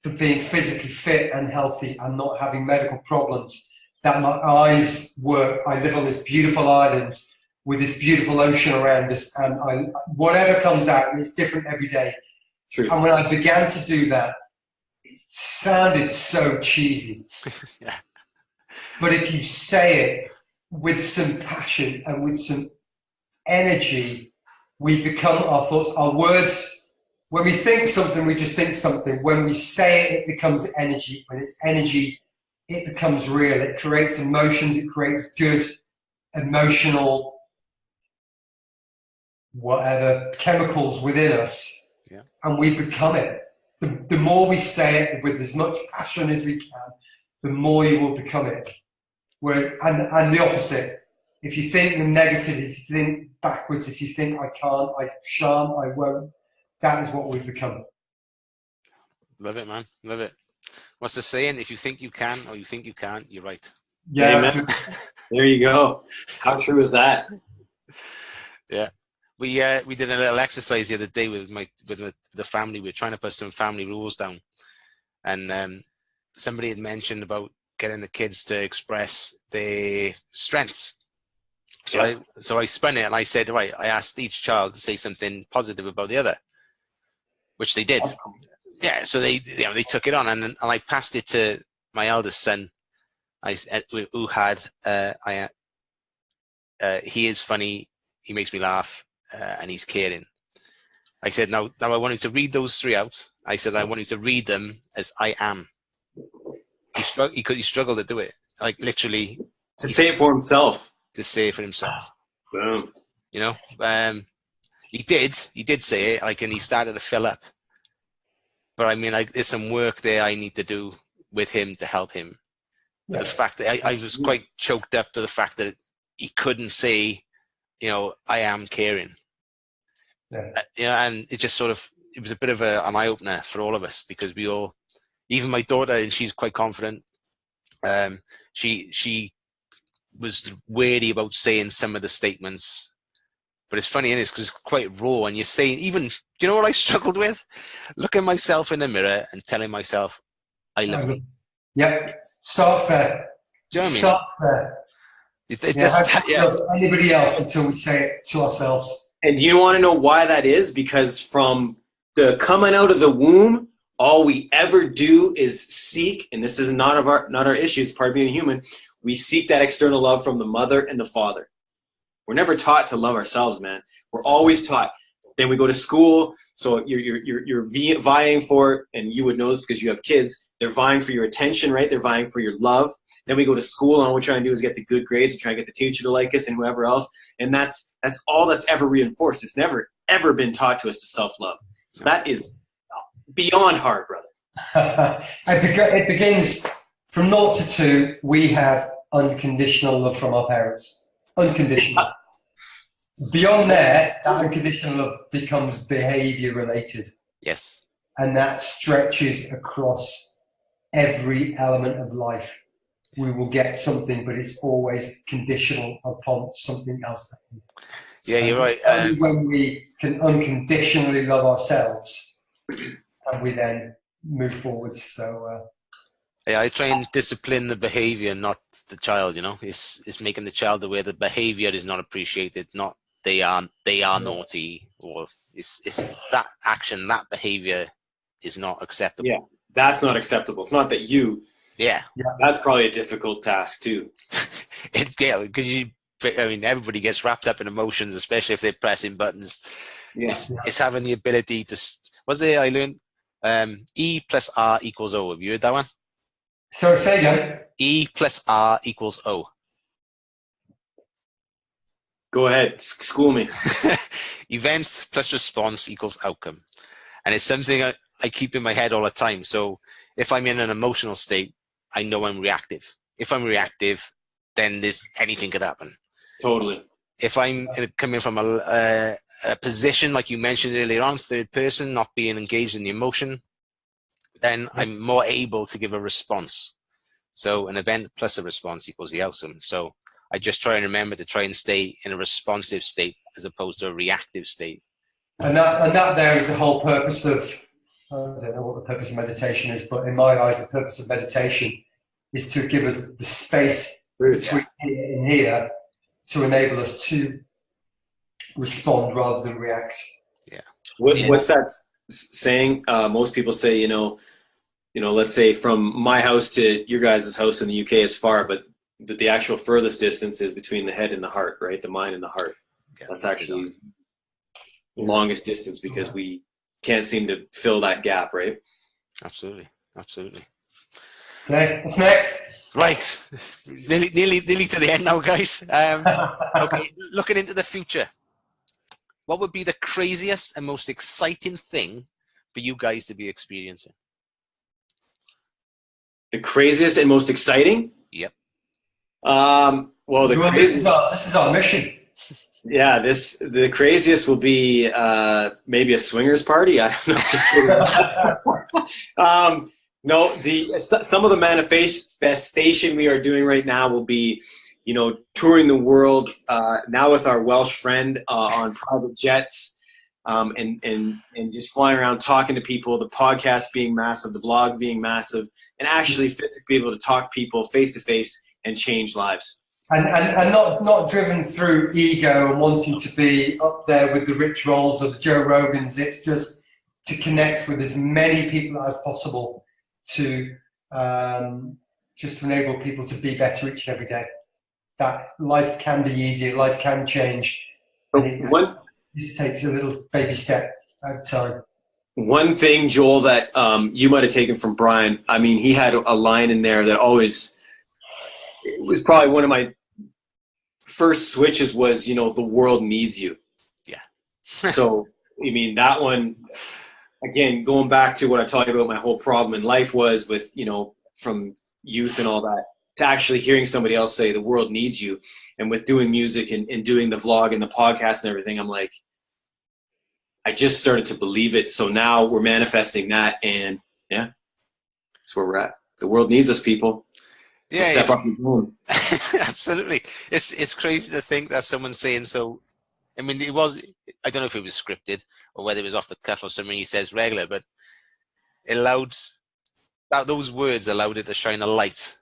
for being physically fit and healthy and not having medical problems, that my eyes work. I live on this beautiful island with this beautiful ocean around us, and whatever comes out, and it's different every day. Truth. And when I began to do that, it sounded so cheesy. Yeah. But if you say it with some passion and with some energy, we become our thoughts, our words. When we think something, we just think something. When we say it, it becomes energy. When it's energy, it becomes real. It creates emotions. It creates good, emotional, whatever, chemicals within us. Yeah. And we become it. The more we say it with as much passion as we can, the more you will become it. And the opposite. If you think the negative, if you think backwards, if you think I can't, I shan't, I won't, that is what we've become. Love it, man. Love it. What's the saying? If you think you can or you think you can't, you're right. Yeah. There you go. How true is that? Yeah. We did a little exercise the other day with the family. We were trying to put some family rules down. And somebody had mentioned about getting the kids to express their strengths. So I spun it and I said, right, I asked each child to say something positive about the other, which they did. Yeah, so they took it on, and I passed it to my eldest son. Who had he is funny, he makes me laugh, and he's caring. I said, now I want you to read those three out. I said, I want you to read them as I am. He struggled to do it. Like literally. To say it for himself. To say it for himself. Boom. You know, he did say it, like, and he started to fill up. But I mean, like, there's some work there I need to do with him to help him. But the fact that I was quite choked up to the fact that he couldn't say, you know, I am caring. Yeah. You know, and it just sort of, it was a bit of an eye-opener for all of us, because we all, even my daughter, and she's quite confident, she was wary about saying some of the statements. But it's funny, because it's quite raw, and you're saying, even, do you know what I struggled with? Looking myself in the mirror and telling myself, I love you. Yep. Starts there. Do you know what I mean? Starts there. Anybody else until we say it to ourselves. And do you want to know why that is? Because from the coming out of the womb, all we ever do is seek, and this is not our issue, it's part of being human, we seek that external love from the mother and the father. We're never taught to love ourselves, man. We're always taught. Then we go to school, so you're vying for it, and you would know this because you have kids. They're vying for your attention, right? They're vying for your love. Then we go to school, and all we're trying to do is get the good grades and try to get the teacher to like us and whoever else. And that's all that's ever reinforced. It's never, ever been taught to us to self-love. So that is beyond hard, brother. It begins from 0 to 2. We have unconditional love from our parents. Unconditional. Beyond there, that unconditional love becomes behavior related. Yes. And that stretches across every element of life. We will get something, but it's always conditional upon something else. Yeah, you're right. Only when we can unconditionally love ourselves, and we then move forward. So, yeah, I try and discipline the behavior, not the child. You know, it's making the child aware the behavior is not appreciated, not they are naughty, or it's that action, that behavior is not acceptable. Yeah, that's not acceptable. It's not that you. Yeah. That's probably a difficult task too. Because everybody gets wrapped up in emotions, especially if they're pressing buttons. Yeah. It's having the ability to. What's it I learned? E plus R equals O. Have you heard that one? So say again. E plus R equals O. Go ahead, school me. Events plus response equals outcome. And it's something I keep in my head all the time. So if I'm in an emotional state, I know I'm reactive. If I'm reactive, then anything could happen. Totally. If I'm coming from a position, like you mentioned earlier on, third person, not being engaged in the emotion, then I'm more able to give a response. So an event plus a response equals the outcome. So I just try and remember to try and stay in a responsive state as opposed to a reactive state. And that there is the whole purpose of, I don't know what the purpose of meditation is, but in my eyes, the purpose of meditation is to give us the space between here and here to enable us to respond rather than react. Yeah. What's that saying? Most people say, you know, let's say from my house to your guys' house in the UK is far, but the actual furthest distance is between the head and the heart, right? The mind and the heart. Yeah, that's actually the longest distance because we can't seem to fill that gap, right? Absolutely. Absolutely. Okay, what's next? Right. Nearly to the end now, guys. Okay, looking into the future. What would be the craziest and most exciting thing for you guys to be experiencing? The craziest and most exciting? Yep. Well, this is our mission. Yeah, the craziest will be maybe a swingers party. I don't know. Just kidding. No, some of the manifestation we are doing right now will be, touring the world now with our Welsh friend on private jets, and just flying around talking to people. The podcast being massive, the blog being massive, and actually physically be able to talk to people face to face and change lives. And not driven through ego and wanting to be up there with the Rich Rolls or the Joe Rogans. It's just to connect with as many people as possible to just to enable people to be better each and every day. That life can be easier, life can change, And it just takes a little baby step at a time. One thing, Joel, that you might have taken from Brian, I mean, he had a line in there that always, it was probably one of my first switches was, the world needs you. Yeah. So, I mean, that one, again, going back to what I talked about, my whole problem in life was with, from youth and all that, to actually hearing somebody else say the world needs you. And with doing music and doing the vlog and the podcast and everything, I'm like, I just started to believe it. So now we're manifesting that, and yeah, that's where we're at. The world needs us, people. So Yeah, step up and do absolutely. It's crazy to think that someone's saying so. I mean, I don't know if it was scripted or whether it was off the cuff or something he says regular, but it allowed those words allowed it to shine a light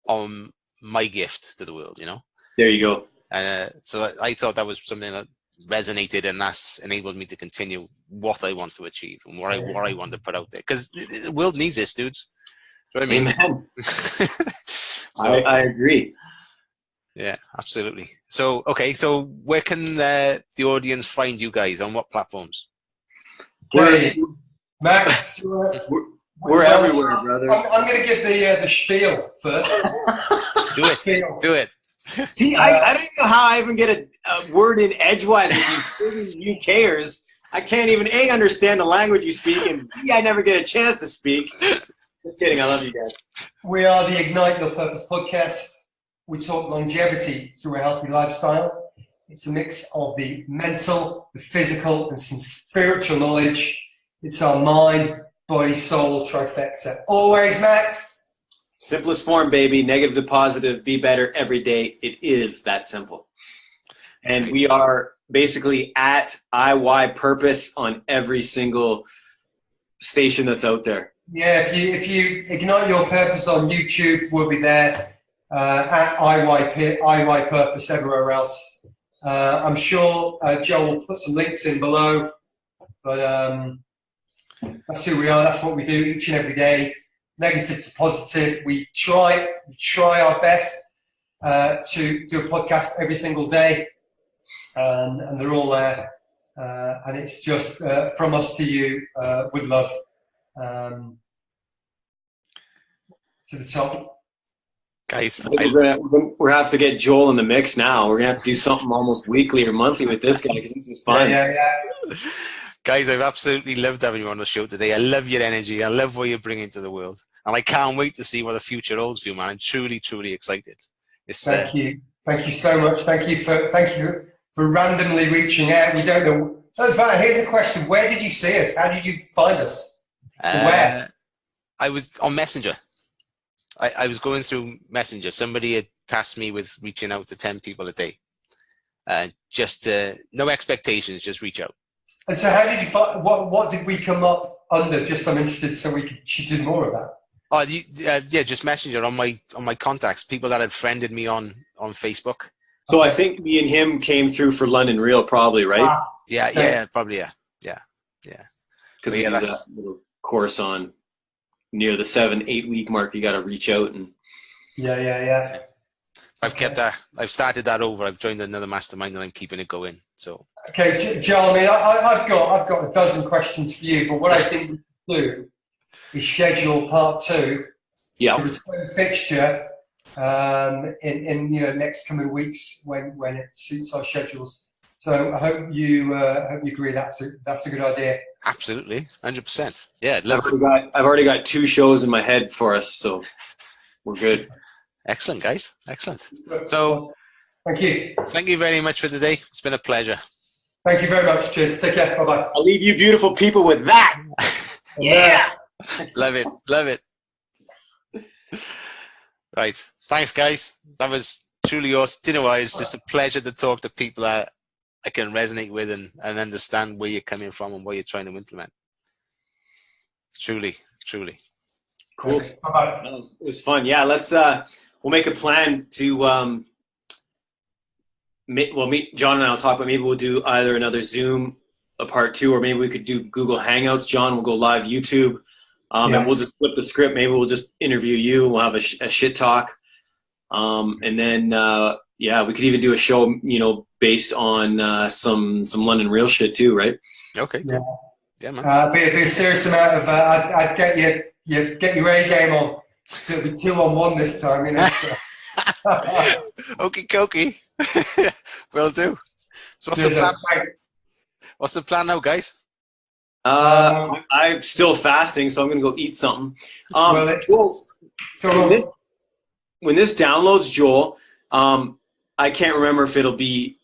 on my gift to the world, There you go. So I thought that was something that resonated, and that's enabled me to continue what I want to achieve and what I want to put out there, because the world needs this, dudes. Do you know what I mean? Amen. So, I agree. Yeah, absolutely. So, okay, so where can the audience find you guys? On what platforms? Okay, Max, we're everywhere, brother. I'm going to give the spiel first. Do it. Do it. See, I don't even know how I even get a word in edgewise with you UKers. I can't even A, understand the language you speak, and B, I never get a chance to speak. Just kidding. I love you guys. We are the Ignite Your Purpose podcast. We talk longevity through a healthy lifestyle. It's a mix of the mental, the physical, and some spiritual knowledge. It's our mind, body, soul trifecta. Always, Max. Simplest form, baby. Negative to positive. Be better every day. It is that simple. And we are basically at IY Purpose on every single station that's out there. Yeah, if you Ignite Your Purpose on YouTube, we'll be there. At IY Purpose everywhere else. I'm sure Joe will put some links in below. But that's who we are. That's what we do each and every day. Negative to positive. We try our best to do a podcast every single day, and they're all there. And it's just from us to you with love, to the top. Guys, we're going to have to get Joel in the mix now. We're going to have to do something almost weekly or monthly with this guy, because this is fun. Yeah. Guys, I've absolutely loved having you on the show today. I love your energy. I love what you're bringing to the world. And I can't wait to see what the future holds for you, man. I'm truly, truly excited. Thank you. Thank you so much. Thank you for randomly reaching out. We don't know. In fact, here's a question. Where did you see us? How did you find us? Where? I was on Messenger. I was going through Messenger. Somebody had tasked me with reaching out to 10 people a day. Just no expectations, just reach out. And so how did you find, what did we come up under? Just I'm interested so should do more of that. Oh, yeah, just Messenger on my contacts, people that had friended me on Facebook. So I think me and him came through for London Real, probably, right? Wow. Yeah, probably, yeah. Because we did that little course on near the 7-8 week mark. You got to reach out and. Yeah. I've kept that. I've started that over. I've joined another mastermind and I'm keeping it going. So. Okay, Joel. I mean, I've got a dozen questions for you, but what I think we should do is schedule part 2. Yeah. The return fixture in next coming weeks when it suits our schedules. So I hope you agree that's a good idea. Absolutely, 100%. Yeah, I've already got 2 shows in my head for us, so we're good. Excellent, guys. Excellent. So, thank you. Thank you very much for today. It's been a pleasure. Thank you very much. Cheers. Take care. Bye-bye. I'll leave you beautiful people with that. Yeah. Love it. Love it. Right. Thanks, guys. That was truly awesome. You know, it's just a pleasure to talk to people that I can resonate with and understand where you're coming from and what you're trying to implement. Truly. Cool. Bye-bye. It was fun. Yeah, let's we'll make a plan to meet John and I'll talk about, maybe we'll do either another Zoom, a part 2, or maybe we could do Google Hangouts. John will go live YouTube, and we'll just flip the script. Maybe we'll just interview you and we'll have a shit talk. And then Yeah, we could even do a show, based on some London real shit too, right? Okay, Yeah. cool. Yeah, man. Be a serious amount of. I'd get your A game on. So it'll be 2-on-1 this time, you know. So. Okie dokie. Will do. So what's the plan? What's the plan now, guys? I'm still fasting, so I'm gonna go eat something. When this downloads, Joel, I can't remember if it'll be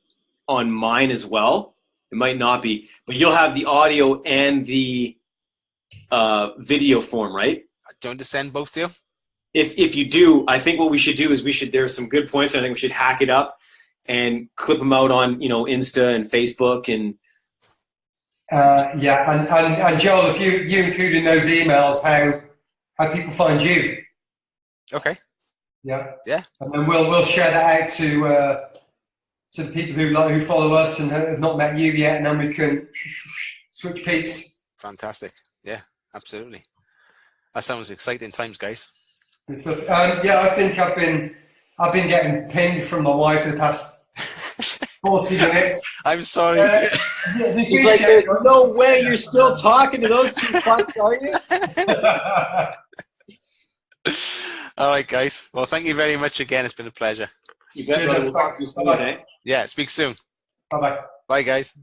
on mine as well. It might not be, but you'll have the audio and the video form, right? Do you want to send both to you? If you do, I think what we should do is there's some good points. I think we should hack it up and clip them out on Insta and Facebook and. And Joel, if you include in those emails how people find you. Okay. Yeah. Yeah. And then we'll share that out to the people who follow us and have not met you yet, and then we can switch peeps. Fantastic. Yeah, absolutely. That sounds exciting times, guys. Good stuff. I think I've been getting pinged from my wife for the past 40 minutes. I'm sorry. He's like, there's no way you're still talking to those two fucks, are you? All right, guys. Well, thank you very much again. It's been a pleasure. You bet, brother. We'll talk to you soon, eh? Yeah, speak soon. Bye-bye. Bye, guys.